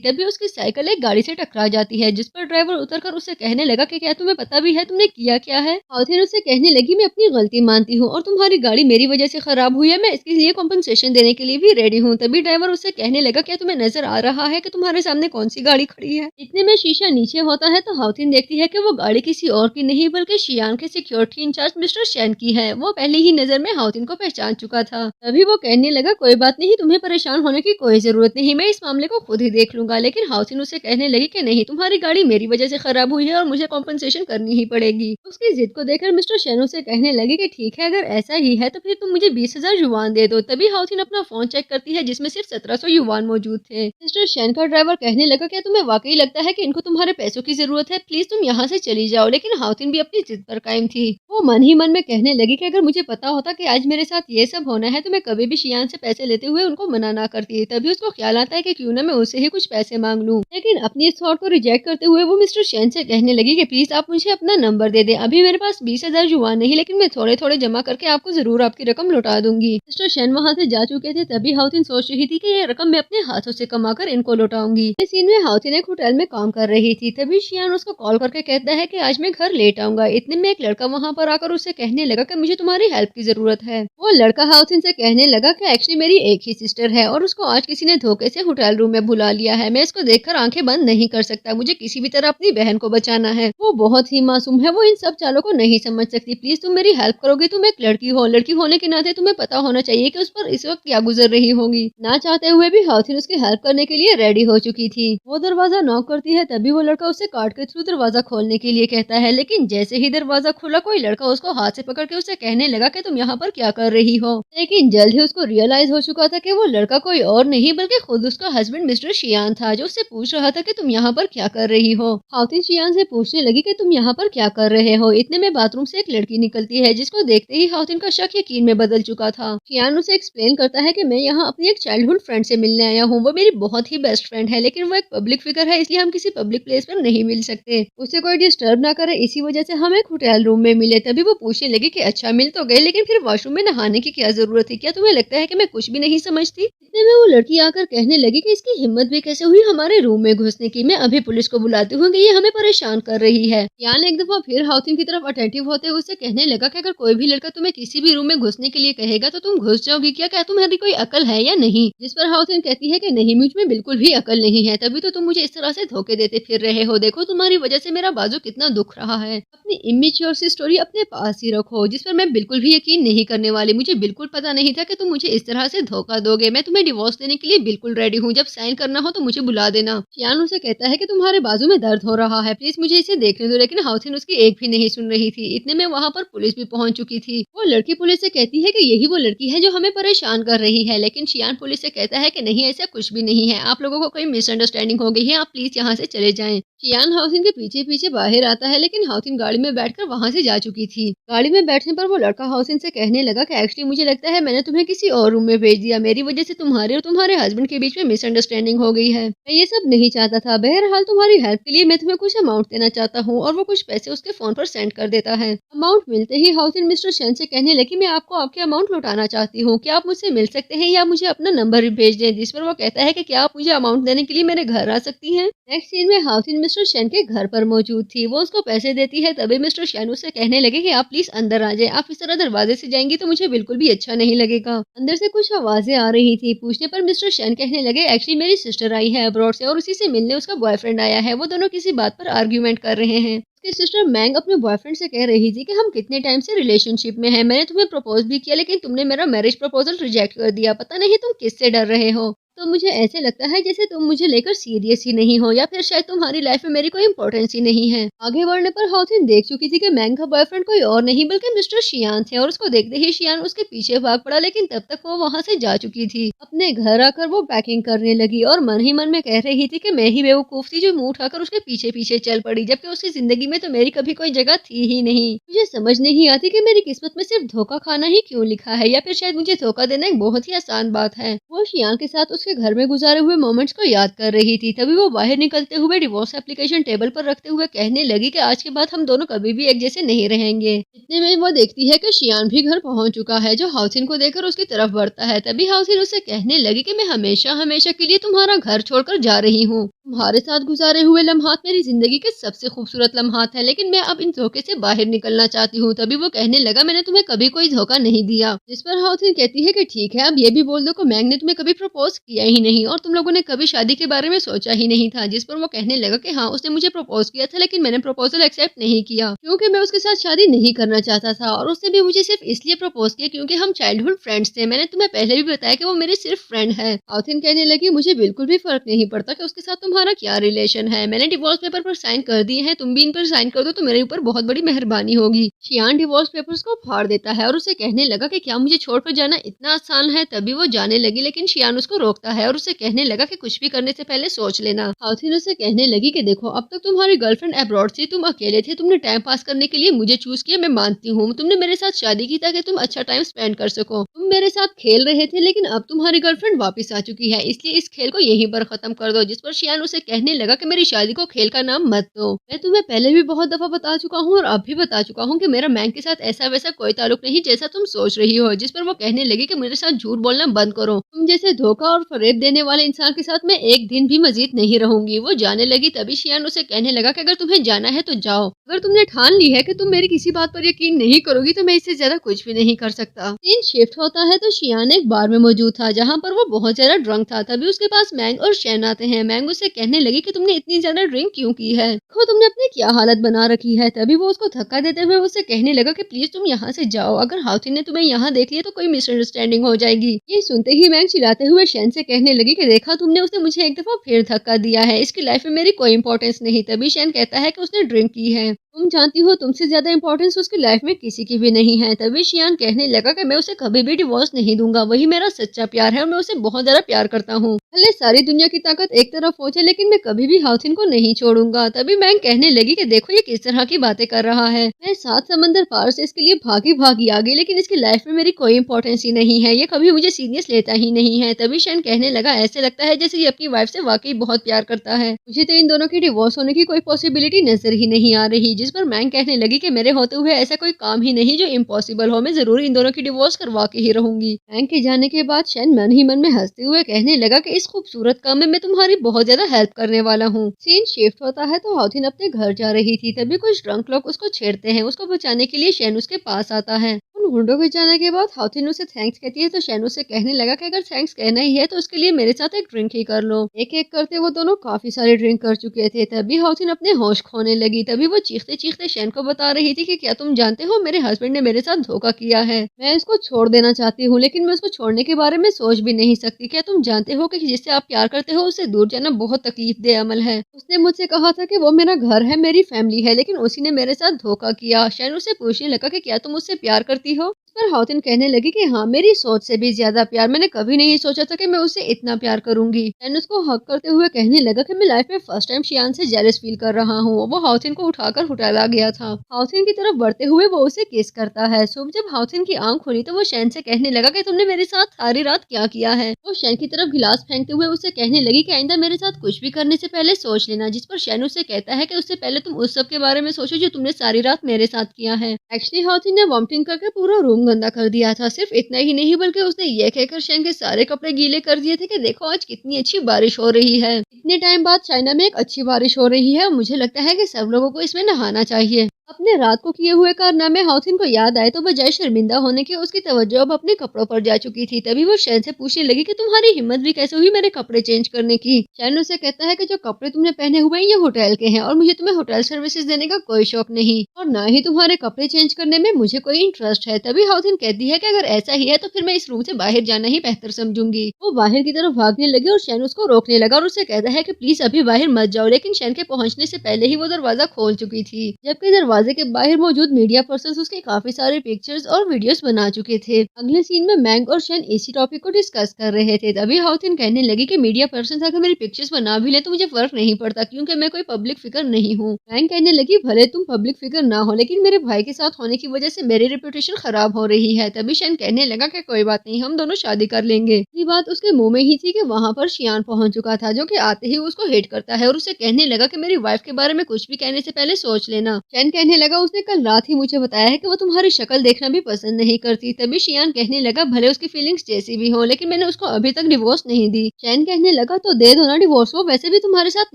तभी उसकी साइकिल एक गाड़ी से टकरा जाती है, जिस पर ड्राइवर उतरकर उसे कहने लगा कि क्या तुम्हें पता भी है तुमने किया क्या है। हाउथिन उसे कहने लगी, मैं अपनी गलती मानती हूँ और तुम्हारी गाड़ी मेरी वजह से खराब हुई है, मैं इसके लिए कॉम्पनसेशन देने के लिए भी रेडी हूँ। तभी ड्राइवर उसे कहने लगा, क्या तुम्हें नजर आ रहा है कि तुम्हारे सामने कौन सी गाड़ी खड़ी है। इतने में शीशा नीचे होता है तो हाउथिन देखती है कि वो गाड़ी किसी और की नहीं बल्कि शियान के सिक्योरिटी इंचार्ज मिस्टर शैन की है। वो पहले ही नजर में हाउथिन को पहचान चुका था। तभी वो कहने लगा, कोई बात नहीं, तुम्हें परेशान होने की कोई जरूरत नहीं, मैं इस मामले को खुद ही देख लूंगा। लेकिन हाउथिन उसे कहने लगी कि नहीं, तुम्हारी गाड़ी मेरी वजह से खराब हुई है और मुझे कॉम्पनसेशन करनी ही पड़ेगी। उसकी जिद को देखकर मिस्टर शैन उसे कहने लगे कि ठीक है, अगर ऐसा ही है तो फिर तुम मुझे 20,000 युवान दे दो। तभी हाउथिन अपना फोन चेक करती है, जिसमें सिर्फ 1700 युवान मौजूद थे। मिस्टर शैन का ड्राइवर कहने लगा, क्या तुम्हें वाकई लगता है कि इनको तुम्हारे पैसों की जरूरत है, प्लीज तुम यहाँ से चली जाओ। लेकिन हाउथिन भी अपनी जिद पर कायम थी। वो मन ही मन में कहने लगी कि अगर मुझे पता होता कि आज मेरे साथ ये सब होना है तो मैं कभी भी शियान से पैसे लेते हुए उनको मना ना करती। तभी उसको ख्याल आता है कि क्यों ना मैं उससे ही कुछ पैसे मांग लूं। लेकिन अपनी इस थॉट को रिजेक्ट करते हुए वो मिस्टर शैन से कहने लगी कि प्लीज आप मुझे अपना नंबर दे दें। अभी मेरे पास 20,000 युवान नहीं, लेकिन मैं थोड़े थोड़े जमा करके आपको जरूर आपकी रकम लौटा दूंगी। मिस्टर शैन वहाँ से जा चुके थे। तभी हाउथिन सोच रही थी कि ये रकम मैं अपने हाथों से कमा कर इनको लौटाऊंगी। इस सीन में हाउथिन एक होटल में काम कर रही थी। तभी शियान उसको कॉल करके कहता है कि आज मैं घर लेट आऊंगा। इतने में एक लड़का वहाँ पर आकर उसे कहने लगा कि मुझे तुम्हारी हेल्प की जरूरत है। वो लड़का हाउथिन से कहने लगा कि एक्चुअली मेरी एक ही सिस्टर है और उसको आज किसी ने धोखे से होटल रूम में बुला लिया है। मैं इसको देखकर आंखें बंद नहीं कर सकता, मुझे किसी भी तरह अपनी बहन को बचाना है। वो बहुत ही मासूम है, वो इन सब चालों को नहीं समझ सकती। प्लीज तुम मेरी हेल्प करोगे। तुम एक लड़की हो, लड़की होने के नाते तुम्हें पता होना चाहिए कि उस पर इस वक्त क्या गुजर रही होगी। ना चाहते हुए भी हाउथिन उसकी हेल्प करने के लिए रेडी हो चुकी थी। वो दरवाजा नॉक करती है। तभी वो लड़का उसे काट के थ्रू दरवाजा खोलने के लिए कहता है। लेकिन जैसे ही दरवाजा खुला कोई लड़का उसको हाथ से पकड़ के उसे कहने लगा कि तुम यहाँ पर क्या कर रही हो। लेकिन जल्द ही उसको रियलाइज हो चुका था कि वो लड़का कोई और नहीं बल्कि खुद उसका हस्बैंड मिस्टर शियान था, जो उससे पूछ रहा था कि तुम यहाँ पर क्या कर रही हो। हाउथिन शियान से पूछने लगी कि तुम यहाँ पर क्या कर रहे हो। इतने में बाथरूम से एक लड़की निकलती है, जिसको देखते ही हाउथिन का शक यकीन में बदल चुका था। शियान उसे एक्सप्लेन करता है कि मैं यहाँ अपनी एक चाइल्डहुड फ्रेंड से मिलने आया हूँ। वो मेरी बहुत ही बेस्ट फ्रेंड है, लेकिन वो एक पब्लिक फिगर है, इसलिए हम किसी पब्लिक प्लेस पर नहीं मिल सकते। उसे कोई डिस्टर्ब ना करे, इसी वजह से हम एक होटल रूम में मिले। तभी वो पूछने लगी कि अच्छा मिल तो गए, लेकिन फिर वॉशरूम में नहाने की क्या जरूरत थी? क्या तुम्हें लगता है कि मैं कुछ भी नहीं समझती? इतने में वो लड़की आकर कहने लगी कि इसकी हिम्मत भी कैसे हुई हमारे रूम में घुसने की। मैं अभी पुलिस को बुलाती हूँ कि ये हमें परेशान कर रही है। यान एक दफा फिर हाउथिन की तरफ अटेंटिव होते हुए उसे कहने लगा कि अगर कोई भी लड़का तुम्हें किसी भी रूम में घुसने के लिए कहेगा तो तुम घुस जाओगी क्या? क्या तुम्हारी कोई अकल है या नहीं? जिस पर हाउथिन कहती है कि नहीं, मुझ में बिल्कुल भी अकल नहीं है, तभी तो तुम मुझे इस तरह से धोखे देते फिर रहे हो। देखो तुम्हारी वजह से मेरा बाजू कितना दुख रहा है। अपनी इमेच्योर सी स्टोरी अपने पास ही रखो। जिस पर मैं बिल्कुल भी यकीन नहीं करने वाली। मुझे बिल्कुल पता नहीं था कि तुम मुझे इस तरह से धोखा दोगे। मैं तुम्हें डिवोर्स देने के लिए बिल्कुल रेडी हूँ। जब साइन करना हो तो मुझे बुला देना। शियान उसे कहता है कि तुम्हारे बाजू में दर्द हो रहा है, प्लीज मुझे इसे देखने दो। लेकिन हाउथिन उसकी एक भी नहीं सुन रही थी। इतने में वहाँ पर पुलिस भी पहुंच चुकी थी। वो लड़की पुलिस से कहती है कि यही वो लड़की है जो हमें परेशान कर रही है। लेकिन शियान पुलिस से कहता है कि नहीं, ऐसा कुछ भी नहीं है, आप लोगों को कोई मिसअंडरस्टैंडिंग हो गई है, आप प्लीज यहाँ से चले जाएं। शियान हाउथिन के पीछे पीछे बाहर आता है, लेकिन हाउथिन गाड़ी में बैठकर वहाँ से जा चुकी थी। गाड़ी में बैठने पर वो लड़का हाउथिन से कहने लगा कि एक्चुअली मुझे लगता है मैंने तुम्हें किसी और रूम में भेज दिया। मेरी वजह से तुम्हारे और तुम्हारे हस्बैंड के बीच में मिसअंडरस्टैंडिंग हो गई है। मैं ये सब नहीं चाहता था। बहरहाल तुम्हारी हेल्प के लिए मैं तुम्हें कुछ अमाउंट देना चाहता हूँ। और वो कुछ पैसे उसके फोन पर सेंड कर देता है। अमाउंट मिलते ही हाउथिन मिस्टर शैन से कहने लगी, मैं आपको आपके अमाउंट लौटाना चाहती हूँ, क्या आप मुझसे मिल सकते हैं या मुझे अपना नंबर भी भेज दें। जिस पर वो कहता है कि क्या आप मुझे अमाउंट देने के लिए मेरे घर आ सकती हैं। नेक्स्ट सीन में हाउथिन मिस्टर शेन के घर पर मौजूद थी। वो उसको पैसे देती है, तभी मिस्टर शेन उसे कहने लगे कि आप प्लीज अंदर आ जाए, आप इस तरह दरवाजे से जाएंगी तो मुझे बिल्कुल भी अच्छा नहीं लगेगा। अंदर से कुछ आवाजें आ रही थी। पूछने पर मिस्टर शेन कहने लगे एक्चुअली मेरी सिस्टर आई है अब्रॉड से और उसी से मिलने उसका बॉयफ्रेंड आया है। वो दोनों किसी बात पर आर्ग्यूमेंट कर रहे हैं। उसकी सिस्टर मैंग अपने बॉयफ्रेंड से कह रही थी कि हम कितने टाइम से रिलेशनशिप में हैं, मैंने तुम्हें प्रपोज भी किया लेकिन तुमने मेरा मैरिज प्रपोजल रिजेक्ट कर दिया, पता नहीं तुम किससे डर रहे हो। तो मुझे ऐसे लगता है जैसे तुम मुझे लेकर सीरियस ही नहीं हो या फिर शायद तुम्हारी लाइफ में मेरी कोई इंपॉर्टेंस ही नहीं है। आगे बढ़ने पर हाउथिन देख चुकी थी कि मैंग का बॉयफ्रेंड कोई और नहीं बल्कि मिस्टर शियान थे और उसको देखते ही शियान उसके पीछे भाग पड़ा, लेकिन तब तक वो वहाँ से जा चुकी थी। अपने घर आकर वो पैकिंग करने लगी और मन ही मन में कह रही थी कि मैं ही बेवकूफ थी जो मुंह उठाकर उसके पीछे पीछे चल पड़ी, जबकि उसकी जिंदगी में तो मेरी कभी कोई जगह थी ही नहीं। मुझे समझ नहीं आती कि मेरी किस्मत में सिर्फ धोखा खाना ही क्यों लिखा है, या फिर शायद मुझे धोखा देना एक बहुत ही आसान बात है। वो शियान के साथ उसके घर में गुजारे हुए मोमेंट्स को याद कर रही थी। तभी वो बाहर निकलते हुए डिवोर्स एप्लीकेशन टेबल पर रखते हुए कहने लगी कि आज के बाद हम दोनों कभी भी एक जैसे नहीं रहेंगे। इतने में वो देखती है कि शियान भी घर पहुंच चुका है, जो हाउथिन को देखकर उसकी तरफ बढ़ता है। तभी हाउथिन उसे कहने लगी कि मैं हमेशा हमेशा के लिए तुम्हारा घर छोड़कर जा रही हूँ। तुम्हारे साथ गुजारे हुए लम्हात मेरी जिंदगी के सबसे खूबसूरत लम्हात है, लेकिन मैं अब इन धोखे से बाहर निकलना चाहती हूँ। तभी वो कहने लगा मैंने तुम्हें कभी कोई धोखा नहीं दिया। जिस पर हाउथिन कहती है कि ठीक है, अब ये भी बोल दो कि मैंग ने तुम्हें कभी प्रपोज किया ही नहीं और तुम लोगों ने कभी शादी के बारे में सोचा ही नहीं था। जिस पर वो कहने लगा कि हाँ, उसने मुझे प्रपोज किया था लेकिन मैंने प्रपोजल एक्सेप्ट नहीं किया क्योंकि मैं उसके साथ शादी नहीं करना चाहता था, और उसने भी मुझे सिर्फ इसलिए प्रपोज किया क्योंकि हम चाइल्डहुड फ्रेंड्स थे। मैंने तुम्हें पहले भी बताया कि वो मेरी सिर्फ फ्रेंड है। हाउथिन कहने लगी मुझे बिल्कुल भी फर्क नहीं पड़ता कि उसके साथ तुम्हारा क्या रिलेशन है, मैंने डिवोर्स पेपर पर साइन कर दिए हैं, तुम भी इन पर साइन कर दो तो मेरे ऊपर बहुत बड़ी मेहरबानी होगी। शियान डिवोर्स पेपर्स को फाड़ देता है और उसे कहने लगा कि क्या मुझे छोड़कर जाना इतना आसान है। तभी वो जाने लगी लेकिन शियान उसको रोकता है और उसे कहने लगा कि कुछ भी करने से पहले सोच लेना। हाउथिन उसे कहने लगी कि देखो अब तक तुम्हारी गर्लफ्रेंड अब्रॉड थी, तुम अकेले थे, तुमने टाइम पास करने के लिए मुझे चूज किया, मैं मानती हूँ। तुमने मेरे साथ शादी की ताकि तुम अच्छा टाइम स्पेंड कर सको, तुम मेरे साथ खेल रहे थे, लेकिन अब तुम्हारी गर्लफ्रेंड वापस आ चुकी है, इसलिए इस खेल को यहीं पर खत्म कर दो। जिस पर शियान उसे कहने लगा कि मेरी शादी को खेल का नाम मत दो, मैं तुम्हें पहले भी बहुत दफा बता चुका हूँ और अब भी बता चुका हूँ कि मेरा मैंग के साथ ऐसा वैसा कोई ताल्लुक नहीं जैसा तुम सोच रही हो। जिस पर वो कहने लगी कि मेरे साथ झूठ बोलना बंद करो, तुम जैसे धोखा और फरेब देने वाले इंसान के साथ मैं एक दिन भी मजीद नहीं रहूंगी। वो जाने लगी। तभी शियान उसे कहने लगा कि अगर तुम्हें जाना है तो जाओ, अगर तुमने ठान ली है कि तुम मेरी किसी बात पर यकीन नहीं करोगी तो मैं इससे ज्यादा कुछ भी नहीं कर सकता। सीन शिफ्ट होता है तो शियान एक बार में मौजूद था जहाँ पर वो बहुत ज्यादा ड्रंक था। तभी उसके पास मैंग और शेन आते हैं। मैंग उसे कहने लगी कि तुमने इतनी ज्यादा ड्रिंक क्यों की है, देखो तुमने अपनी क्या हालत बना रखी है। तभी वो उसको धक्का देते हुए उसे कहने लगा कि प्लीज तुम यहाँ से जाओ, अगर हाउथिन ने तुम्हें यहाँ देख लिया तो कोई मिसअंडरस्टैंडिंग हो जाएगी। ये सुनते ही मैंग चिल्लाते हुए शेन से कहने लगी कि देखा तुमने, उसने मुझे एक दफा फिर धक्का दिया है, इसकी लाइफ में मेरी कोई इंपॉर्टेंस नहीं। तभी शेन कहता है कि उसने ड्रिंक की है, तुम जानती हो तुमसे ज्यादा इंपॉर्टेंस उसकी लाइफ में किसी की भी नहीं है। तभी शियान कहने लगा कि मैं उसे कभी भी डिवोर्स नहीं दूंगा, वही मेरा सच्चा प्यार है और मैं उसे बहुत ज्यादा प्यार करता हूँ। भले सारी दुनिया की ताकत एक तरफ पहुंचे लेकिन मैं कभी भी हाउथिन को नहीं छोड़ूंगा। तभी मैंग कहने लगी कि देखो ये किस तरह की बातें कर रहा है, मैं 7 समंदर पार से इसके लिए भागी भागी आ गई लेकिन इसकी लाइफ में मेरी कोई इंपॉर्टेंस ही नहीं है, ये कभी मुझे सीरियस लेता ही नहीं है। तभी शेन कहने लगा ऐसे लगता है जैसे ये अपनी वाइफ से वाकई बहुत प्यार करता है, मुझे तो इन दोनों की डिवोर्स होने की कोई पॉसिबिलिटी नजर ही नहीं आ रही। जिस पर मैंग कहने लगी कि मेरे होते हुए ऐसा कोई काम ही नहीं जो इम्पॉसिबल हो, मैं जरूर इन दोनों की डिवोर्स करवा के ही रहूंगी। मैंग के जाने के बाद शेन मन ही मन में हंसते हुए कहने लगा कि इस खूबसूरत काम में मैं तुम्हारी बहुत ज्यादा हेल्प करने वाला हूँ। सीन शिफ्ट होता है तो हाउथिन अपने घर जा रही थी। तभी कुछ ड्रंक लोग उसको छेड़ते हैं। उसको बचाने के लिए शेन उसके पास आता है। उन गुंडों के जाने के बाद हाउथिन उसे थैंक्स कहती है तो शेन उसे कहने लगा कि अगर थैंक्स कहना ही है तो उसके लिए मेरे साथ एक ड्रिंक ही कर लो। एक एक करते वो दोनों काफी सारे ड्रिंक कर चुके थे। तभी हाउथिन अपने होश खोने लगी। तभी वो चीखते चीखते शेन को बता रही थी कि क्या तुम जानते हो मेरे हस्बैंड ने मेरे साथ धोखा किया है, मैं इसको छोड़ देना चाहती हूँ लेकिन मैं उसको छोड़ने के बारे में सोच भी नहीं सकती। क्या तुम जानते हो कि जिससे आप प्यार करते हो उससे दूर जाना बहुत तकलीफ दे अमल है। उसने मुझसे कहा था कि वो मेरा घर है, मेरी फैमिली है, लेकिन उसी ने मेरे साथ धोखा किया। शेन उसे पूछने लगा कि क्या तुम उससे प्यार करती हो। पर हाउथिन कहने लगी कि हाँ, मेरी सोच से भी ज्यादा प्यार, मैंने कभी नहीं सोचा था कि मैं उससे इतना प्यार करूंगी। शेन उसको हक करते हुए कहने लगा कि मैं लाइफ में फर्स्ट टाइम शियान से जेलस फील कर रहा हूँ। वो हाउथिन को उठाकर हुटाला गया था। हाउथिन की तरफ बढ़ते हुए वो उसे किस करता है। सुबह जब हाउथिन की आंख खुली तो वो शेन से कहने लगा कि तुमने मेरे साथ सारी रात क्या किया है। वो शेन की तरफ गिलास फेंकते हुए उसे कहने लगी कि आइंदा मेरे साथ कुछ भी करने से पहले सोच लेना। जिस पर शेन उसे कहता है कि उससे पहले तुम उस सब के बारे में सोचो जो तुमने सारी रात मेरे साथ किया है। एक्चुअली हाउथिन ने वॉमिटिंग करके पूरा रूम गंदा कर दिया था। सिर्फ इतना ही नहीं बल्कि उसने ये कहकर शैन के सारे कपड़े गीले कर दिए थे कि देखो आज कितनी अच्छी बारिश हो रही है। इतने टाइम बाद चाइना में एक अच्छी बारिश हो रही है। मुझे लगता है कि सब लोगों को इसमें नहाना चाहिए। अपने रात को किए हुए कारनामे हाउथिन को याद आए तो बजाय शर्मिंदा होने के उसकी तवज्जो अब अपने कपड़ों पर जा चुकी थी। तभी वो शैन से पूछने लगी कि तुम्हारी हिम्मत भी कैसे हुई मेरे कपड़े चेंज करने की। शैन उसे कहता है कि जो कपड़े तुमने पहने हुए हैं ये होटल के हैं और मुझे तुम्हें होटल सर्विसेज देने का कोई शौक नहीं और ना ही तुम्हारे कपड़े चेंज करने में मुझे कोई इंटरेस्ट है। तभी हाउथिन कहती है कि अगर ऐसा ही है तो फिर मैं इस रूम से बाहर जाना ही बेहतर समझूंगी। वो बाहर की तरफ भागने लगी और शैन उसको रोकने लगा और उसे कहता है कि प्लीज अभी बाहर मत जाओ, लेकिन शैन के पहुंचने से पहले ही वो दरवाजा खोल चुकी थी। जबकि दरवाजे के बाहर मौजूद मीडिया पर्सन उसके काफी सारे पिक्चर्स और वीडियोस बना चुके थे। अगले सीन में मैंग और शैन इसी टॉपिक को डिस्कस कर रहे थे। तभी हाउथिन कहने लगी कि मीडिया पर्सन अगर मेरी पिक्चर्स बना भी ले तो मुझे फर्क नहीं पड़ता क्योंकि मैं कोई पब्लिक फिगर नहीं हूँ। मैंग कहने लगी भले तुम पब्लिक फिगर ना हो लेकिन मेरे भाई के साथ होने की वजह से मेरी रेपुटेशन खराब हो रही है। तभी शैन कहने लगा कि कोई बात नहीं, हम दोनों शादी कर लेंगे। ये बात उसके मुंह में ही थी कि वहाँ पर शियान पहुंच चुका था जो कि आते ही उसको हेट करता है और उसे कहने लगा कि मेरी वाइफ के बारे में कुछ भी कहने से पहले सोच लेना। शैन कहने लगा उसने कल रात ही मुझे बताया है कि वो तुम्हारी शक्ल देखना भी पसंद नहीं करती। तभी शियान कहने लगा भले उसकी फीलिंग्स जैसी भी हो लेकिन मैंने उसको अभी तक डिवोर्स नहीं दी। शैन कहने लगा तो दे दो ना डिवोर्स, वो वैसे भी तुम्हारे साथ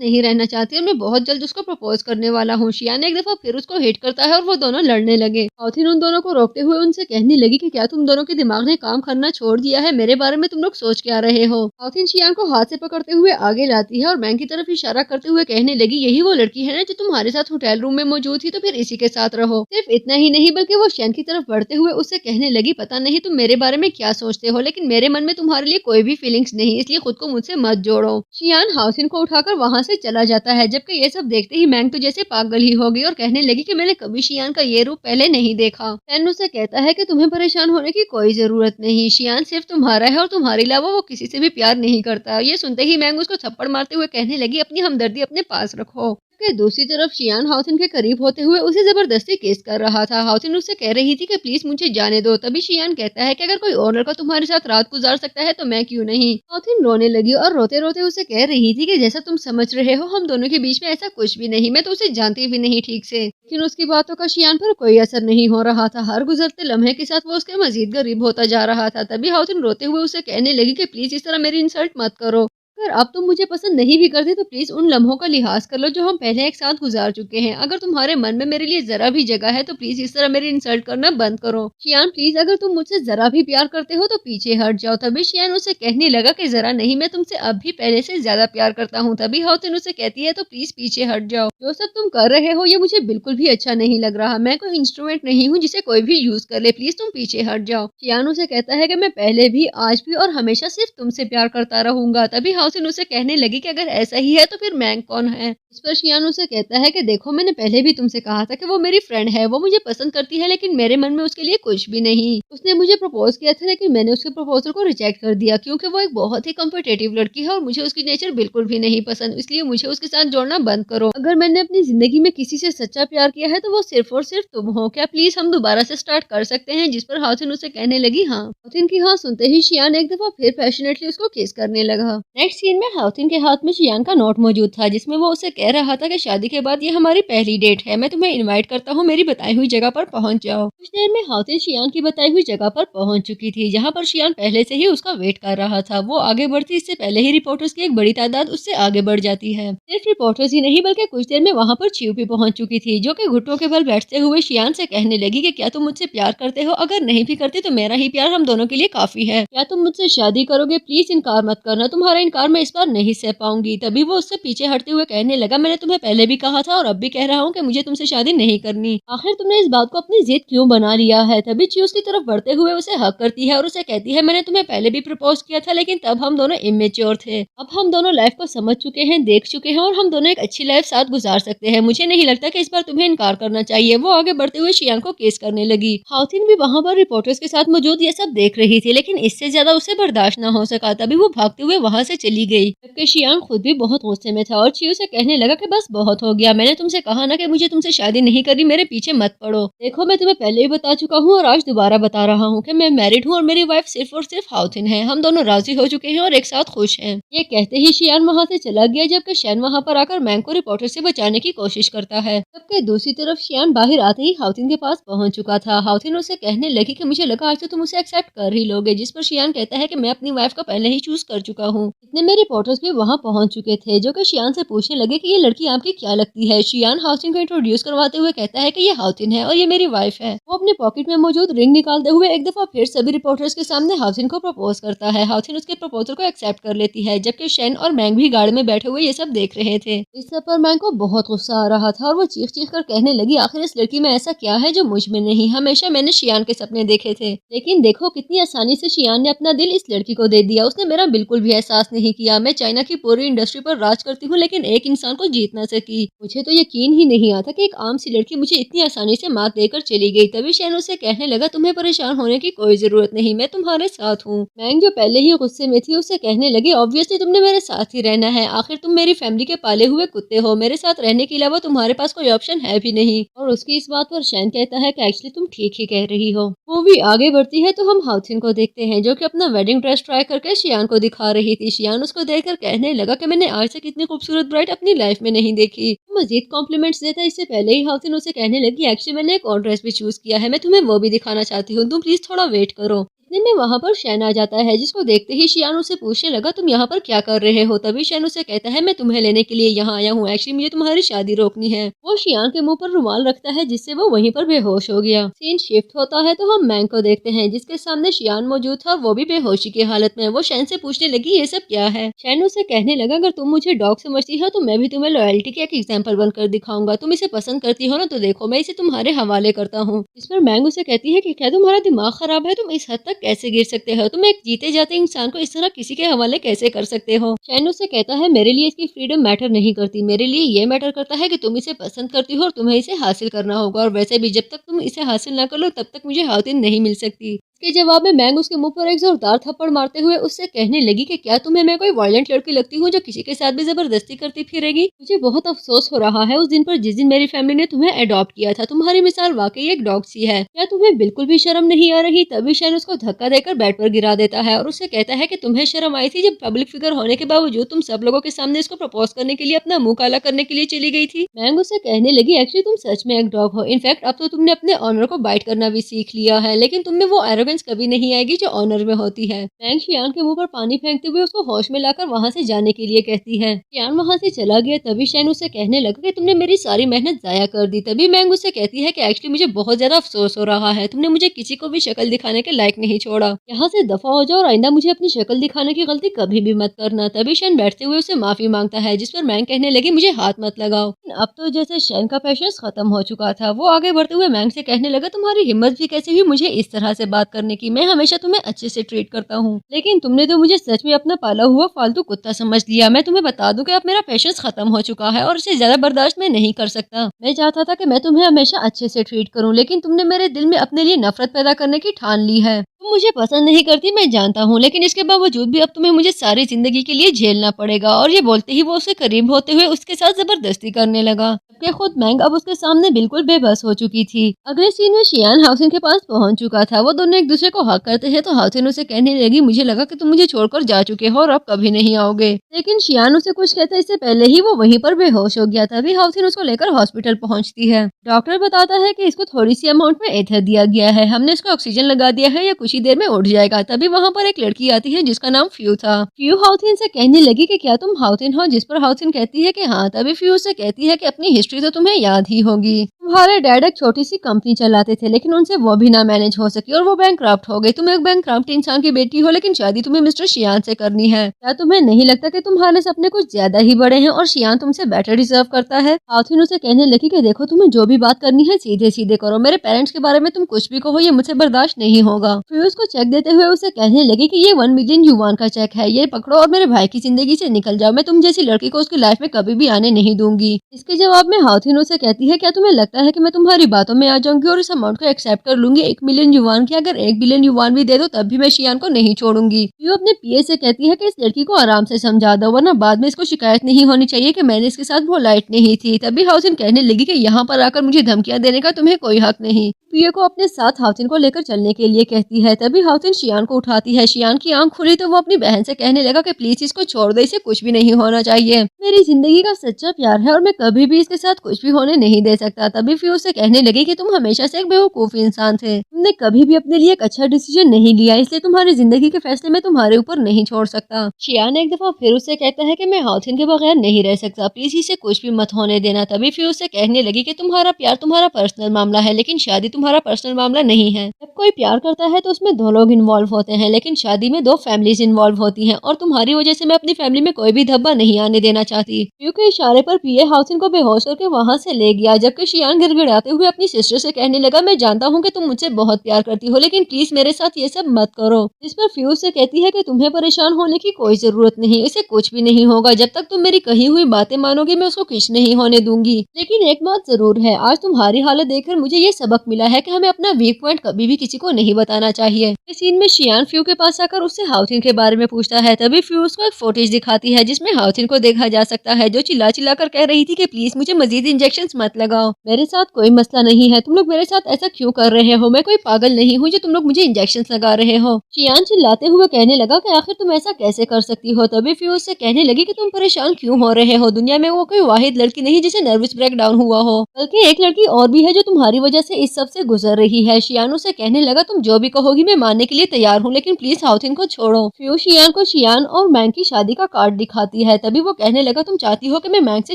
नहीं रहना चाहती और मैं बहुत जल्द उसको प्रपोज करने वाला हूँ। शियान एक दफा फिर उसको हिट करता है और वो दोनों लड़ने लगे। हाउथिन उन दोनों को रोकते हुए उनसे कहने लगी कि क्या तुम दोनों के दिमाग ने काम करना छोड़ दिया है, मेरे बारे में तुम लोग सोच क्या रहे हो। हाउथिन शियान को हाथ से पकड़ते हुए आगे लाती है और मैंग की तरफ इशारा करते हुए कहने लगी यही वो लड़की है ना जो तुम्हारे साथ होटल रूम में मौजूद थी, तो फिर इसी के साथ रहो। सिर्फ इतना ही नहीं बल्कि वो शैन की तरफ बढ़ते हुए उससे कहने लगी पता नहीं तुम मेरे बारे में क्या सोचते हो लेकिन मेरे मन में तुम्हारे लिए कोई भी फीलिंग्स नहीं, इसलिए खुद को मुझसे मत जोड़ो। शियान हाउसिन को उठाकर वहाँ से चला जाता है। जबकि ये सब देखते ही मैंग तो जैसे पागल ही हो गई और कहने लगी कि मैंने कभी शियान का ये रूप पहले नहीं देखा। शैन उसे कहता है कि तुम्हें परेशान होने की कोई जरूरत नहीं, शियान सिर्फ तुम्हारा है और तुम्हारे अलावा वो किसी से भी प्यार नहीं करता। ये सुनते ही मैंग उसको थप्पड़ मारते हुए कहने लगी अपनी हमदर्दी अपने पास रखो। दूसरी तरफ शियान हाउथिन के करीब होते हुए उसे जबरदस्ती किस कर रहा था। हाउथिन उससे कह रही थी कि प्लीज मुझे जाने दो। तभी शियान कहता है कि अगर कोई और लड़का तुम्हारे साथ रात गुजार सकता है तो मैं क्यों नहीं। हाउथिन रोने लगी और रोते रोते उसे कह रही थी कि जैसा तुम समझ रहे हो हम दोनों के बीच में ऐसा कुछ भी नहीं, मैं तो उसे जानती भी नहीं ठीक से। लेकिन उसकी बातों का शियान पर कोई असर नहीं हो रहा था। हर गुजरते लम्हे के साथ वो उसके मजीद गरीब होता जा रहा था। तभी हाउथिन रोते हुए उसे कहने लगी कि प्लीज इस तरह मेरी इंसल्ट मत करो। अगर अब तुम मुझे पसंद नहीं भी करते तो प्लीज उन लम्हों का लिहाज कर लो जो हम पहले एक साथ गुजार चुके हैं। अगर तुम्हारे मन में मेरे लिए जरा भी जगह है तो प्लीज इस तरह मेरी इंसल्ट करना बंद करो। शियान प्लीज अगर तुम मुझसे जरा भी प्यार करते हो तो पीछे हट जाओ। तभी शियान उसे कहने लगा कि जरा नहीं, मैं तुमसे अब भी पहले से ज्यादा प्यार करता हूँ। तभी हाउथिन उसे कहती है तो प्लीज पीछे हट जाओ, जो सब तुम कर रहे हो ये मुझे बिल्कुल भी अच्छा नहीं लग रहा। मैं कोई इंस्ट्रूमेंट नहीं हूँ जिसे कोई भी यूज कर ले, प्लीज तुम पीछे हट जाओ। शियान उसे कहता है कि मैं पहले भी आज भी और हमेशा सिर्फ तुमसे प्यार करता रहूंगा। तभी हाउथिन उसे कहने लगी कि अगर ऐसा ही है तो फिर मैंग कौन है। इस पर शियान उसे कहता है कि देखो मैंने पहले भी तुमसे कहा था कि वो मेरी फ्रेंड है, वो मुझे पसंद करती है लेकिन मेरे मन में उसके लिए कुछ भी नहीं। उसने मुझे प्रपोज किया था लेकिन मैंने उसके प्रपोजल को रिजेक्ट कर दिया क्योंकि वो एक बहुत ही कम्पिटेटिव लड़की है और मुझे उसकी नेचर बिल्कुल भी नहीं पसंद, इसलिए मुझे उसके साथ जोड़ना बंद करो। अगर मैंने अपनी जिंदगी में किसी से सच्चा प्यार किया है तो वो सिर्फ और सिर्फ तुम हो। क्या प्लीज हम दोबारा से स्टार्ट कर सकते हैं। जिस पर हाउथिन उसे कहने लगी हाँ। हाउथिन की हाँ सुनते ही शियान एक दफा फिर पैशनेटली उसको किस करने लगा। नेक्स्ट सीन में हाउथिन के हाथ में शियान का नोट मौजूद था जिसमें वो उसे कह रहा था कि शादी के बाद ये हमारी पहली डेट है, मैं तुम्हें इनवाइट करता हूँ, मेरी बताई हुई जगह पर पहुंच जाओ। कुछ देर में हाउथिन शियान की बताई हुई जगह पर पहुंच चुकी थी जहाँ पर शियान पहले से ही उसका वेट कर रहा था। वो आगे बढ़ती इससे पहले ही रिपोर्टर्स की एक बड़ी तादाद उससे आगे बढ़ जाती है। सिर्फ रिपोर्टर्स ही नहीं बल्कि कुछ देर में वहाँ पर च्यू भी पहुंच चुकी थी जो कि घुटनों के बल बैठते हुए शियान से कहने लगी कि क्या तुम मुझसे प्यार करते हो, अगर नहीं भी करते तो मेरा ही प्यार हम दोनों के लिए काफी है। क्या तुम मुझसे शादी करोगे, प्लीज इनकार मत करना, तुम्हारा इनकार मैं इस बार नहीं सह पाऊंगी। तभी वो उससे पीछे हटते हुए कहने लगा मैंने तुम्हें पहले भी कहा था और अब भी कह रहा हूँ कि मुझे तुमसे शादी नहीं करनी, आखिर तुमने इस बात को अपनी जिद क्यों बना लिया है। तभी ची उसकी तरफ बढ़ते हुए उसे हक करती है और उसे कहती है मैंने तुम्हें पहले भी प्रपोज किया था लेकिन तब हम दोनों इमेच्योर थे, अब हम दोनों लाइफ को समझ चुके हैं, देख चुके हैं और हम दोनों एक अच्छी लाइफ साथ गुजार सकते हैं। मुझे नहीं लगता कि इस बार तुम्हें इनकार करना चाहिए। वो आगे बढ़ते हुए शियान को केस करने लगी। हाउथिन भी वहाँ पर रिपोर्टर्स के साथ मौजूद ये सब देख रही थी लेकिन इससे ज्यादा उसे बर्दाश्त न हो सका। तभी वो भागते हुए वहाँ से चली गई जबकि शियान खुद भी बहुत गुस्से में था और ची उसे कहने लगा कि बस बहुत हो गया, मैंने तुमसे कहा ना कि मुझे तुमसे शादी नहीं करनी, मेरे पीछे मत पड़ो। देखो मैं तुम्हें पहले ही बता चुका हूँ और आज दोबारा बता रहा हूँ कि मैं मैरिड हूँ और मेरी वाइफ सिर्फ और सिर्फ हाउथिन है। हम दोनों राजी हो चुके हैं और एक साथ खुश हैं। ये कहते ही शियान वहाँ से चला गया, जबकि शैन वहाँ पर आकर मैंग को रिपोर्टर से बचाने की कोशिश करता है। जबकि दूसरी तरफ शियान बाहर आते ही हाउथिन के पास पहुंच चुका था। हाउथिन उसे कहने लगी कि मुझे लगा आज तो तुम उसे एक्सेप्ट कर ही लोगे, जिस पर शियान कहता है कि मैं अपनी वाइफ को पहले ही चूज कर चुका हूँ। इतने में रिपोर्टर्स भी वहाँ पहुंच चुके थे, जो कि शियान से पूछने लगे कि ये लड़की आपकी क्या लगती है। शियान हाउथिन को इंट्रोड्यूस करवाते हुए कहता है कि ये हाउथिन है और ये मेरी वाइफ है। वो अपने पॉकेट में मौजूद रिंग निकालते हुए एक दफा फिर सभी रिपोर्टर्स के सामने हाउथिन को प्रपोज करता है। हाउथिन उसके प्रपोजल को एक्सेप्ट कर लेती है, जबकि शैन और मैंग भी गाड़ी में बैठे हुए ये सब देख रहे थे। इस सब पर मैंग को बहुत गुस्सा आ रहा था और वो चीख चीख कर कहने लगी, आखिर इस लड़की में ऐसा क्या है जो मुझ में नहीं। हमेशा मैंने शियान के सपने देखे थे, लेकिन देखो कितनी आसानी से शियान ने अपना दिल इस लड़की को दे दिया। उसने मेरा बिल्कुल भी एहसास नहीं किया। मैं चाइना की पूरी इंडस्ट्री पर राज करती हूँ, लेकिन एक इंसान को जीत ना सकी। मुझे तो यकीन ही नहीं आता कि एक आम सी लड़की मुझे इतनी आसानी से मात देकर चली गई। तभी शैन उसे कहने लगा, तुम्हें परेशान होने की कोई जरूरत नहीं, मैं तुम्हारे साथ हूँ। मैंग जो पहले ही गुस्से में थी उसे कहने लगी, ऑब्वियसली तुमने मेरे साथ ही रहना है, आखिर तुम मेरी फैमिली के पाले हुए कुत्ते हो। मेरे साथ रहने के अलावा तुम्हारे पास कोई ऑप्शन है भी नहीं। और उसकी इस बात पर शैन कहता है कि एक्चुअली तुम ठीक ही कह रही हो। मूवी आगे बढ़ती है तो हम हाउथिन को देखते हैं, जो कि अपना वेडिंग ड्रेस ट्राई करके शियान को दिखा रही थी। शियान उसको देखकर कहने लगा कि मैंने आज तक इतनी खूबसूरत ब्राइड अपनी लाइफ में नहीं देखी। मजीद कॉम्प्लीमेंट्स देता इससे पहले ही हाउथिन उसे कहने लगी, एक्चुअली मैंने एक और ड्रेस भी चूज किया है, मैं तुम्हें वो भी दिखाना चाहती हूँ, तुम प्लीज थोड़ा वेट करो। इतने में वहाँ पर शैन आ जाता है, जिसको देखते ही शियान उसे पूछने लगा, तुम यहाँ पर क्या कर रहे हो। तभी शैन उसे कहता है, मैं तुम्हें लेने के लिए यहाँ आया हूँ, एक्चुअली मुझे तुम्हारी शादी रोकनी है। वो शियान के मुंह पर रुमाल रखता है, जिससे वो वहीं पर बेहोश हो गया। सीन शिफ्ट होता है तो हम मैंग को देखते हैं, जिसके सामने शियान मौजूद था, वो भी बेहोशी की हालत में। वो शैन से पूछने लगी, ये सब क्या है। शैन उसे कहने लगा, अगर तुम मुझे डॉग समझती हो तो मैं भी तुम्हें लॉयल्टी के एक एग्जाम्पल बनकर दिखाऊंगा। तुम इसे पसंद करती हो ना, तो देखो मैं इसे तुम्हारे हवाले करता हूँ। इस पर मैंग उसे कहती है कि क्या तुम्हारा दिमाग खराब है, तुम इस हद तक कैसे गिर सकते हो, तुम एक जीते जाते इंसान को इस तरह किसी के हवाले कैसे कर सकते हो। शैन उससे कहता है, मेरे लिए इसकी फ्रीडम मैटर नहीं करती, मेरे लिए ये मैटर करता है कि तुम इसे पसंद करती हो और तुम्हें इसे हासिल करना होगा, और वैसे भी जब तक तुम इसे हासिल ना कर लो तब तक मुझे हाउथिन नहीं मिल सकती। के जवाब में मैंग उसके मुंह पर एक जोरदार थप्पड़ मारते हुए उससे कहने लगी कि क्या तुम्हें मैं कोई वायलेंट लड़की लगती हूँ जो किसी के साथ भी जबरदस्ती करती फिरेगी। मुझे बहुत अफसोस हो रहा है उस दिन पर जिस दिन मेरी फैमिली ने तुम्हें अडॉप्ट किया था। तुम्हारी मिसाल वाकई एक डॉग सी है। क्या तुम्हें बिल्कुल भी शर्म नहीं आ रही। तभी शैन उसको धक्का देकर बेड पर गिरा देता है और उससे कहता है कि तुम्हें शर्म आई थी जब पब्लिक फिगर होने के बावजूद तुम सब लोगों के सामने इसको प्रपोज करने के लिए अपना मुंह काला करने के लिए चली गई थी। मैंग उससे कहने लगी, एक्चुअली तुम सच में एक डॉग हो। इनफैक्ट अब तो तुमने अपने ऑनर को बाइट करना भी सीख लिया है, लेकिन तुम में वो एरोगेंस कभी नहीं आएगी जो ऑनर में होती है। मैंग शियान के मुंह पर पानी फेंकते हुए उसको होश में लाकर वहाँ से जाने के लिए कहती है। शियान वहाँ से चला गया। तभी शैन उससे कहने लगा कि तुमने मेरी सारी मेहनत जाया कर दी। तभी मैंग उससे कहती है कि एक्चुअली मुझे बहुत ज्यादा अफसोस हो रहा है, तुमने मुझे किसी को भी शक्ल दिखाने के लायक नहीं छोड़ा। यहाँ से दफा हो जाओ और आइंदा मुझे अपनी शक्ल दिखाने की गलती कभी भी मत करना। तभी शैन बैठते हुए उसे माफी मांगता है, जिस पर मैंग कहने लगी, मुझे हाथ मत लगाओ। अब तो जैसे शैन का पेशेंस खत्म हो चुका था। वो आगे बढ़ते हुए मैंग से कहने लगा, तुम्हारी हिम्मत भी कैसे हुई मुझे इस तरह से बात करने की। मैं हमेशा तुम्हें अच्छे से ट्रीट करता हूँ, लेकिन तुमने तो मुझे सच में अपना पाला हुआ फालतू कुत्ता समझ लिया। मैं तुम्हें बता दूं कि अब मेरा पेशेंस खत्म हो चुका है और इसे ज्यादा बर्दाश्त मैं नहीं कर सकता। मैं चाहता था कि मैं तुम्हें हमेशा अच्छे से ट्रीट करूं, लेकिन तुमने मेरे दिल में अपने लिए नफरत पैदा करने की ठान ली है। तुम मुझे पसंद नहीं करती मैं जानता हूँ, लेकिन इसके बावजूद भी अब तुम्हें मुझे सारी जिंदगी के लिए झेलना पड़ेगा। और ये बोलते ही वो उसके करीब होते हुए उसके साथ जबरदस्ती करने लगा, जबकि खुद मैंग अब उसके सामने बिल्कुल बेबस हो चुकी थी। अगले सीन में शियान हाउथिन के पास पहुंच चुका था। वो दोनों एक दूसरे को हक करते हैं तो हाउथिन उसे कहने लगी, मुझे लगा कि तुम मुझे छोड़कर जा चुके हो और अब कभी नहीं आओगे। लेकिन शियान उसे कुछ कहता इससे पहले ही वो वहीं पर बेहोश हो गया था। तभी हाउथिन उसको लेकर हॉस्पिटल पहुंचती है। डॉक्टर बताता है कि इसको थोड़ी सी अमाउंट में एथर दिया गया है, हमने इसको ऑक्सीजन लगा दिया है, या कुछ ही देर में उठ जाएगा। तभी वहाँ पर एक लड़की आती है जिसका नाम फ्यू था। फ्यू हाउथिन से कहने लगी कि क्या तुम हाउथिन हो, जिस पर हाउथिन कहती है कि हाँ। तभी फ्यू से कहती है कि अपनी हिस्ट्री तो तुम्हें याद ही होगी। तुम्हारे डैड एक छोटी सी कंपनी चलाते थे, लेकिन उनसे वो भी ना मैनेज हो सकी और वो बैंकक्रप्ट हो गई। तुम एक बैंकक्रप्ट इंसान की बेटी हो, लेकिन शादी तुम्हें मिस्टर शियान से करनी है। क्या तुम्हें नहीं लगता कि तुम्हारे सपने कुछ ज्यादा ही बड़े हैं और शियान तुमसे बेटर डिजर्व करता है। हाउथिन उसे कहने लगी कि देखो तुम्हें जो भी बात करनी है सीधे सीधे करो, मेरे पेरेंट्स के बारे में तुम कुछ भी कहो ये मुझसे बर्दाश्त नहीं होगा। फिर उसको चेक देते हुए उसे कहने लगी कि ये 1 मिलियन युवान का चेक है, ये पकड़ो और मेरे भाई की जिंदगी से निकल जाओ। मैं तुम जैसी लड़की को उसकी लाइफ में कभी भी आने नहीं दूंगी। इसके जवाब में हाउथिन उसे कहती है, क्या तुम्हें लगता लगता है कि मैं तुम्हारी बातों में आ जाऊंगी और इस अमाउंट को एक्सेप्ट कर लूंगी 1 मिलियन युवान की। अगर 1 बिलियन युवान भी दे दो तब भी मैं शियान को नहीं छोड़ूंगी। फ्यू अपने पीए से कहती है कि इस लड़की को आराम से समझा दो वरना बाद में इसको शिकायत नहीं होनी चाहिए कि मैंने इसके साथ पोलाइट नहीं थी। तभी हाउसिन कहने लगी कि यहाँ पर आकर मुझे धमकियां देने का तुम्हें कोई हक नहीं। पिए को अपने साथ हाउसिन को लेकर चलने के लिए कहती है। तभी हाउसिन शियान को उठाती है। शियान की आंख खुली तो वो अपनी बहन से कहने लगा कि प्लीज इसको छोड़ दे, इसे कुछ भी नहीं होना चाहिए। मेरी जिंदगी का सच्चा प्यार है और मैं कभी भी इसके साथ कुछ भी होने नहीं दे सकता। तभी फिर उसे कहने लगी कि तुम हमेशा से एक बेवकूफ इंसान थे, तुमने कभी भी अपने लिए एक अच्छा डिसीजन नहीं लिया, इसलिए तुम्हारी जिंदगी के फैसले मैं तुम्हारे ऊपर नहीं छोड़ सकता। शियान एक दफा फिर उससे कहता है कि मैं हाउसिन के बगैर नहीं रह सकता, प्लीज इसे कुछ भी मत होने देना। तभी फिर उसे कहने लगी कि तुम्हारा प्यार तुम्हारा पर्सनल मामला है लेकिन शादी तुम्हारा पर्सनल मामला नहीं है। जब कोई प्यार करता है तो उसमें 2 लोग इन्वॉल्व होते हैं लेकिन शादी में 2 फैमिलीज इन्वॉल्व होती हैं और तुम्हारी वजह से मैं अपनी फैमिली में कोई भी धब्बा नहीं आने देना चाहती। क्योंकि इशारे पर पिए हाउसिन को बेहोश करके वहाँ से ले गया, जबकि शियान गिड़गिड़ाते हुए अपनी सिस्टर से कहने लगा मैं जानता हूँ कि तुम मुझसे बहुत प्यार करती हो लेकिन प्लीज मेरे साथ ये सब मत करो। जिस पर फ्यूज से कहती है कि तुम्हें परेशान होने की कोई जरूरत नहीं, इसे कुछ भी नहीं होगा, जब तक तुम मेरी कही हुई बातें मानोगे मैं उसको कुछ नहीं होने दूंगी। लेकिन एक बात जरूर है, आज तुम्हारी हालत देखकर मुझे ये सबक मिला है कि हमें अपना वीक पॉइंट कभी भी किसी को नहीं बताना चाहिए। इस सीन में शियान फ्यू के पास आकर उससे हाउसिन के बारे में पूछता है। तभी फ्यू उसको एक फुटेज दिखाती है जिसमें हाउसिन को देखा जा सकता है जो चिल्ला चिल्ला कर कह रही थी कि प्लीज मुझे मजीद इंजेक्शन मत लगाओ, मेरे साथ कोई मसला नहीं है, तुम लोग मेरे साथ ऐसा क्यों कर रहे हो, मैं कोई पागल नहीं हूँ जो तुम लोग मुझे इंजेक्शन लगा रहे हो। शियान चिल्लाते हुए कहने लगा कि आखिर तुम ऐसा कैसे कर सकती हो। तभी फ्यू उससे कहने लगी कि तुम परेशान क्यों हो रहे हो, दुनिया में वो कोई वाहिद लड़की नहीं जिसे नर्वस ब्रेकडाउन हुआ हो, बल्कि एक लड़की और भी है जो तुम्हारी वजह से इस सब से गुजर रही है। शियान उसे कहने लगा तुम जो भी कहोगी मैं मानने के लिए तैयार हूँ लेकिन प्लीज हाउसिन को छोड़ो। फ्यू शियान को शियान और मैंग की शादी का कार्ड दिखाती है। तभी वो कहने लगा तुम चाहती हो कि मैं मैंग से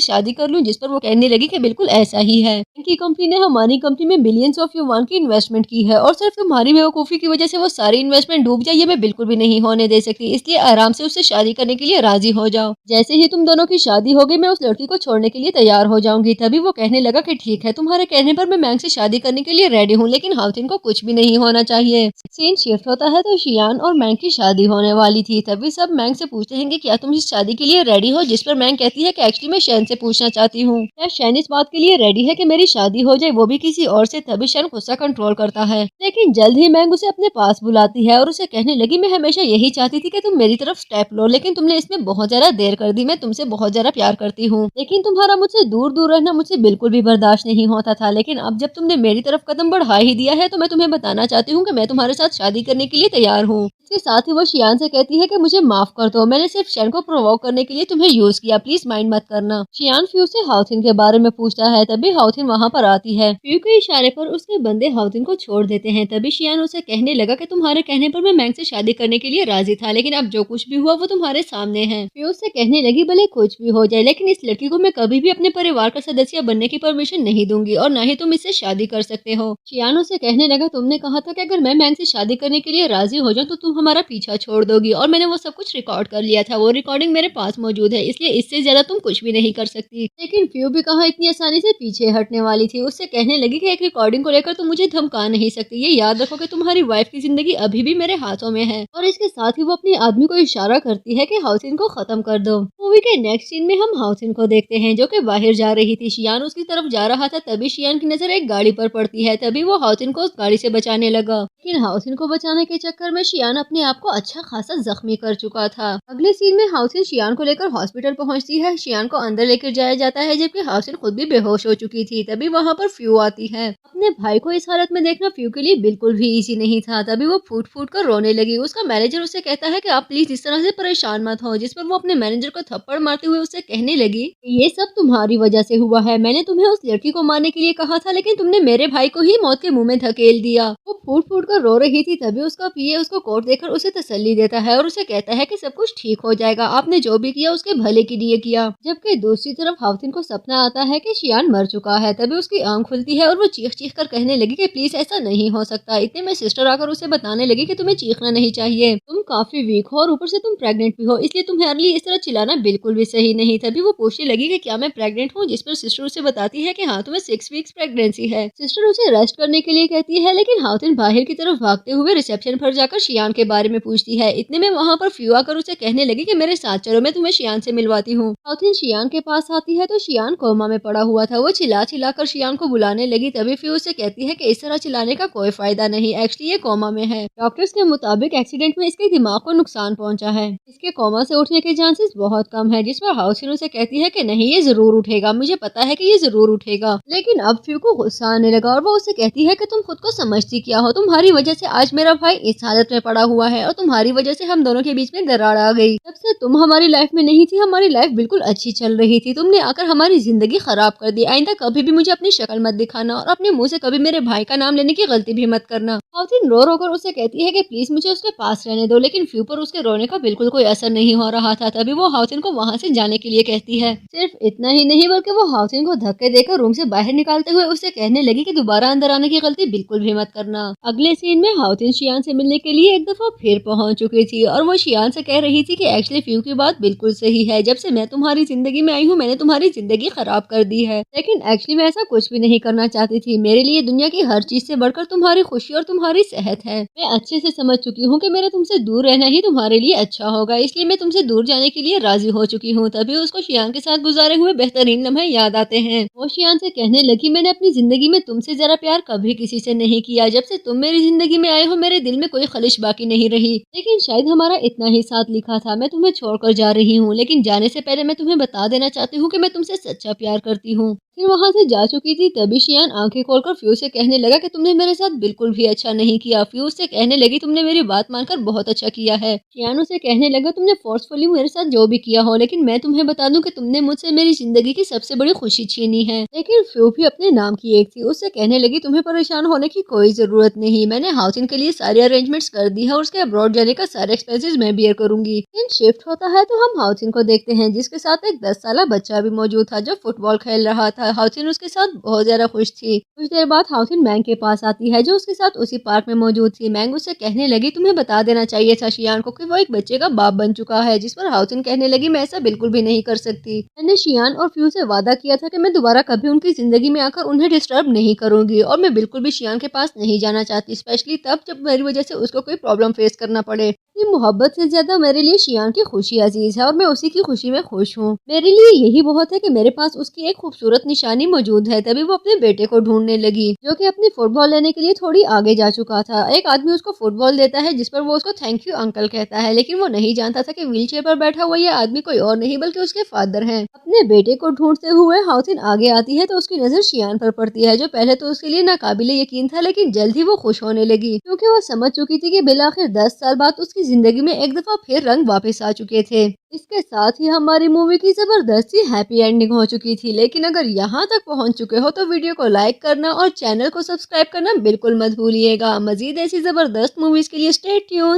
शादी कर लूं, जिस पर वो कहने लगी कि बिल्कुल ऐसा ही है, इनकी कंपनी ने हमारी कंपनी में बिलियंस ऑफ युवान की इन्वेस्टमेंट की है और सिर्फ तुम्हारी बेवकूफी की वजह से वो सारी इन्वेस्टमेंट डूब जाए ये मैं बिल्कुल भी नहीं होने दे सकती, इसलिए आराम से उससे शादी करने के लिए राजी हो जाओ। जैसे ही तुम दोनों की शादी हो गई मैं उस लड़की को छोड़ने के लिए तैयार हो जाऊंगी। तभी वो कहने लगा कि ठीक है, तुम्हारे कहने पर मैं मैंग से शादी करने के लिए रेडी हूँ लेकिन हाउसिन को कुछ भी नहीं होना चाहिए। सीन शिफ्ट होता है तो शियान और मैंग की शादी होने वाली थी। तभी सब मैंग से पूछते हैं कि क्या तुम इस शादी के लिए रेडी हो, जिस पर मैंग कहती है कि एक्चुअली मैं शैन से पूछना चाहती हूँ क्या शैन इस बात के लिए रेडी है कि मेरी शादी हो जाए, वो भी किसी और से। तभी शैन गुस्सा कंट्रोल करता है लेकिन जल्द ही मैंग उसे अपने पास बुलाती है और उसे कहने लगी मैं हमेशा यही चाहती थी कि तुम मेरी तरफ स्टेप लो लेकिन तुमने इसमें बहुत ज्यादा देर कर दी, मैं तुमसे बहुत ज्यादा प्यार करती हूँ लेकिन तुम्हारा मुझसे दूर दूर रहना मुझसे बिल्कुल भी बर्दाश्त नहीं होता था, लेकिन अब जब तुमने मेरी तरफ कदम बढ़ा ही दिया है तो मैं तुम्हें बताना चाहती हूँ कि मैं तुम्हारे साथ शादी करने के लिए तैयार हूँ। इसके साथ ही वो शियान से कहती है कि मुझे माफ कर दो, मैंने सिर्फ शैन को प्रोवोक करने के लिए तुम्हें यूज किया, प्लीज माइंड मत करना। शियान फ्यू से हाउसिन के बारे में पूछता है। तभी हाउसिन वहाँ पर आती है। फ्यू के इशारे पर उसके बंदे हाउसिन को छोड़ देते हैं। तभी शियान उसे कहने लगा कि तुम्हारे कहने पर मैं मैंग से शादी करने के लिए राजी था लेकिन अब जो कुछ भी हुआ वो तुम्हारे सामने है। फ्यू से कहने लगी भले कुछ भी हो जाए लेकिन इस लड़की को मैं कभी भी अपने परिवार का सदस्य बनने की परमिशन नहीं दूंगी और न ही तुम इससे शादी कर सकते हो। शियान उसे कहने लगा तुमने कहा था कि अगर मैं मैंग से शादी करने के लिए राजी हो जाऊं तो तुम हमारा पीछा छोड़ दोगी और मैंने वो सब कुछ रिकॉर्ड कर लिया था, वो रिकॉर्डिंग मेरे पास मौजूद है, इसलिए इससे ज्यादा तुम कुछ भी नहीं कर सकती। लेकिन फ्यू भी कहा इतनी आसानी से पीछे हटने वाली थी। उससे कहने लगी कि एक रिकॉर्डिंग को लेकर तुम मुझे धमका नहीं सकती, ये याद रखो कि तुम्हारी वाइफ की जिंदगी अभी भी मेरे हाथों में है। और इसके साथ ही वो अपने आदमी को इशारा करती है कि हाउसिन को खत्म कर दो। मूवी के नेक्स्ट सीन में हम हाउसिन को देखते हैं जो कि बाहर जा रही थी। शियान उसकी तरफ जा रहा था। तभी शियान की नजर एक गाड़ी पर पड़ती है। तभी वो हाउसिन को उस गाड़ी से बचाने लगा लेकिन हाउसिन को बचाने के चक्कर में शियान अपने आप को अच्छा खासा जख्मी कर चुका था। अगले सीन में हाउसिन शियान को लेकर हॉस्पिटल पहुंचती है। शियान को अंदर लेकर जाया जाता है जबकि हाउसिन खुद भी बेहोश हो चुकी थी। तभी वहां पर फ्यू आती है। अपने भाई को इस हालत में देखना फ्यू के लिए बिल्कुल भी इजी नहीं था। तभी वो फूट फूट कर रोने लगी। उसका मैनेजर उसे कहता है कि आप प्लीज इस तरह से परेशान मत हो, जिस पर वो अपने मैनेजर को थप्पड़ मारते हुए उससे कहने लगी ये सब तुम्हारी वजह से हुआ है, मैंने तुम्हें उस लड़की को मारने के लिए कहा था लेकिन तुमने मेरे भाई को ही मौत के मुंह में धकेल दिया। वो फूट फूट कर रो रही थी। तभी उसका पीए उसको कोट देकर उसे तसल्ली देता है और उसे कहता है कि सब कुछ ठीक हो जाएगा, आपने जो भी किया उसके भले के लिए किया। जबकि दूसरी तरफ हाउसिन को सपना आता है कि शियान मर चुका है। तभी उसकी आंख खुलती है और वो चीख चीख कर कहने लगी कि प्लीज ऐसा नहीं हो सकता। इतने में सिस्टर आकर उसे बताने लगी कि तुम्हें चीखना नहीं चाहिए, तुम काफी वीक हो और ऊपर से तुम प्रेग्नेंट भी हो, इसलिए तुम्हारे लिए इस तरह चिल्लाना बिल्कुल भी सही नहीं। तभी वो पूछने लगी कि क्या मैं प्रेग्नेंट हूँ, जिस पर सिस्टर उसे बताती है कि हाँ तुम्हें 6 वीक्स प्रेगनेंसी है। सिस्टर उसे रेस्ट करने के लिए कहती है लेकिन हाउसिन बाहर की तरफ भागते हुए रिसेप्शन पर जाकर शियान के बारे में पूछती है। इतने में वहाँ पर फ्यू आकर उसे कहने लगी कि मेरे साथ चलो, मैं तुम्हें शियान से मिलवाती हूँ। हाउसिन शियान के पास आती है तो शियान कोमा में पड़ा हुआ था। वो चिल्ला चिल्लाकर शियान को बुलाने लगी तभी फ्यू उसे कहती है कि इस तरह चिल्लाने का कोई फायदा नहीं, एक्चुअली ये कोमा में है। डॉक्टर्स के मुताबिक एक्सीडेंट में इसके दिमाग को नुकसान पहुंचा है, इसके कोमा से उठने के चांसेस बहुत कम है। जिस पर हाउसिन उसे कहती है कि नहीं, ये जरूर उठेगा, मुझे पता है कि ये जरूर उठेगा। लेकिन अब फ्यू को गुस्सा आने लगा और वो उसे कहती है कि तुम खुद को समझती क्या हो, तुम्हारी वजह से आज मेरा भाई इस हालत में पड़ा हुआ है और तुम्हारी वजह से हम दोनों के बीच में दरार आ गई। जब से तुम हमारी लाइफ में नहीं थी हमारी लाइफ बिल्कुल अच्छी चल रही थी, तुमने आकर हमारी जिंदगी खराब कर दी। आइंदा कभी भी मुझे अपनी शक्ल मत दिखाना और अपने मुंह से कभी मेरे भाई का नाम लेने की गलती भी मत करना। हाउसिन रो रो कर उसे कहती है कि प्लीज मुझे उसके पास रहने दो, लेकिन फ्यू पर उसके रोने का बिल्कुल कोई असर नहीं हो रहा था। तभी वो हाउसिन को वहाँ से जाने के लिए कहती है। सिर्फ इतना ही नहीं बल्कि वो हाउसिन को धक्के देकर रूम से बाहर निकालते हुए उसे कहने लगी कि दोबारा अंदर आने की गलती बिल्कुल भी मत करना। अगले सीन में हाउसिन शियान से मिलने के लिए एक दफा फिर पहुंच चुकी थी और वो शियान से कह रही थी कि एक्चुअली फ्यू की बात बिल्कुल सही है, जब से मैं तुम्हारी जिंदगी में आई हूँ मैंने तुम्हारी जिंदगी खराब कर दी है, लेकिन एक्चुअली मैं ऐसा कुछ भी नहीं करना चाहती थी। मेरे लिए दुनिया की हर चीज से बढ़कर तुम्हारी खुशी और तुम्हारी सेहत है। मैं अच्छे से समझ चुकी हूँ कि मेरा तुमसे दूर रहना ही तुम्हारे लिए अच्छा होगा, इसलिए मैं तुमसे दूर जाने के लिए राजी हो चुकी हूँ। तभी उसको शियान के साथ गुजारे हुए बेहतरीन लम्हे याद आते हैं। वो शियान से कहने लगी, मैंने अपनी जिंदगी में तुमसे जरा प्यार कभी किसी से नहीं किया, जब से तुम मेरी जिंदगी में आए हो मेरे दिल में कोई खलिश बाकी नहीं रही, लेकिन शायद हमारा इतना ही साथ लिखा था। मैं तुम्हें छोड़कर जा रही हूँ, लेकिन जाने से पहले मैं तुम्हें बता देना चाहती हूँ कि मैं तुमसे सच्चा प्यार करती हूँ। फिर वहाँ से जा चुकी थी तभी शियान आंखें खोलकर फ्यू से कहने लगा कि तुमने मेरे साथ बिल्कुल भी अच्छा नहीं किया। फ्यू से कहने लगी, तुमने मेरी बात मानकर बहुत अच्छा किया है। शियान उसे कहने लगा, तुमने फोर्सफुली मेरे साथ जो भी किया हो, लेकिन मैं तुम्हें बता दूं कि तुमने मुझसे मेरी जिंदगी की सबसे बड़ी खुशी छीनी है। लेकिन फ्यू भी अपने नाम की एक थी, उससे कहने लगी, तुम्हें परेशान होने की कोई जरूरत नहीं, मैंने हाउसिंग के लिए सारी अरेंजमेंट्स कर दी है और उसके अब्रॉड जाने का सारे एक्सपेंसेस मैं बियर करूंगी। इन शिफ्ट होता है तो हम हाउसिंग को देखते हैं जिसके साथ एक 10 साल बच्चा भी मौजूद था जो फुटबॉल खेल रहा था। हाउसिन उसके साथ बहुत ज्यादा खुश थी। कुछ देर बाद हाउसिन मैंग के पास आती है जो उसके साथ उसी पार्क में मौजूद थी। मैंग उससे कहने लगी, तुम्हें बता देना चाहिए था शियान को कि वो एक बच्चे का बाप बन चुका है। जिस पर हाउसिन कहने लगी, मैं ऐसा बिल्कुल भी नहीं कर सकती, मैंने शियान और फ्यू से वादा किया था कि मैं दोबारा कभी उनकी जिंदगी में आकर उन्हें डिस्टर्ब नहीं करूंगी और मैं बिल्कुल भी शियान के पास नहीं जाना चाहती, स्पेशली तब जब मेरी वजह से उसको कोई प्रॉब्लम फेस करना पड़े। मोहब्बत से ज्यादा मेरे लिए शियान की खुशी अजीज है और मैं उसी की खुशी में खुश हूँ। मेरे लिए यही बहुत है कि मेरे पास उसकी एक खूबसूरत निशानी मौजूद है। तभी वो अपने बेटे को ढूंढने लगी जो कि अपनी फुटबॉल लेने के लिए थोड़ी आगे जा चुका था। एक आदमी उसको फुटबॉल देता है जिस पर वो उसको थैंक यू अंकल कहता है, लेकिन वो नहीं जानता था कि व्हील चेयर पर बैठा हुआ यह आदमी कोई और नहीं बल्कि उसके फादर हैं। अपने बेटे को ढूंढते हुए हाउसिन आगे आती है तो उसकी नजर शियान पर पड़ती है जो पहले तो उसके लिए नाकाबिले यकीन था, लेकिन जल्द ही वो खुश होने लगी क्योंकि वो समझ चुकी थी कि बिलाखिर 10 साल बाद उसकी जिंदगी में एक दफा फिर रंग वापस आ चुके थे। इसके साथ ही हमारी मूवी की जबरदस्त सी हैप्पी एंडिंग हो चुकी थी। लेकिन अगर यहाँ तक पहुँच चुके हो तो वीडियो को लाइक करना और चैनल को सब्सक्राइब करना बिल्कुल मत भूलिएगा। मजीद ऐसी जबरदस्त मूवीज के लिए स्टे ट्यून।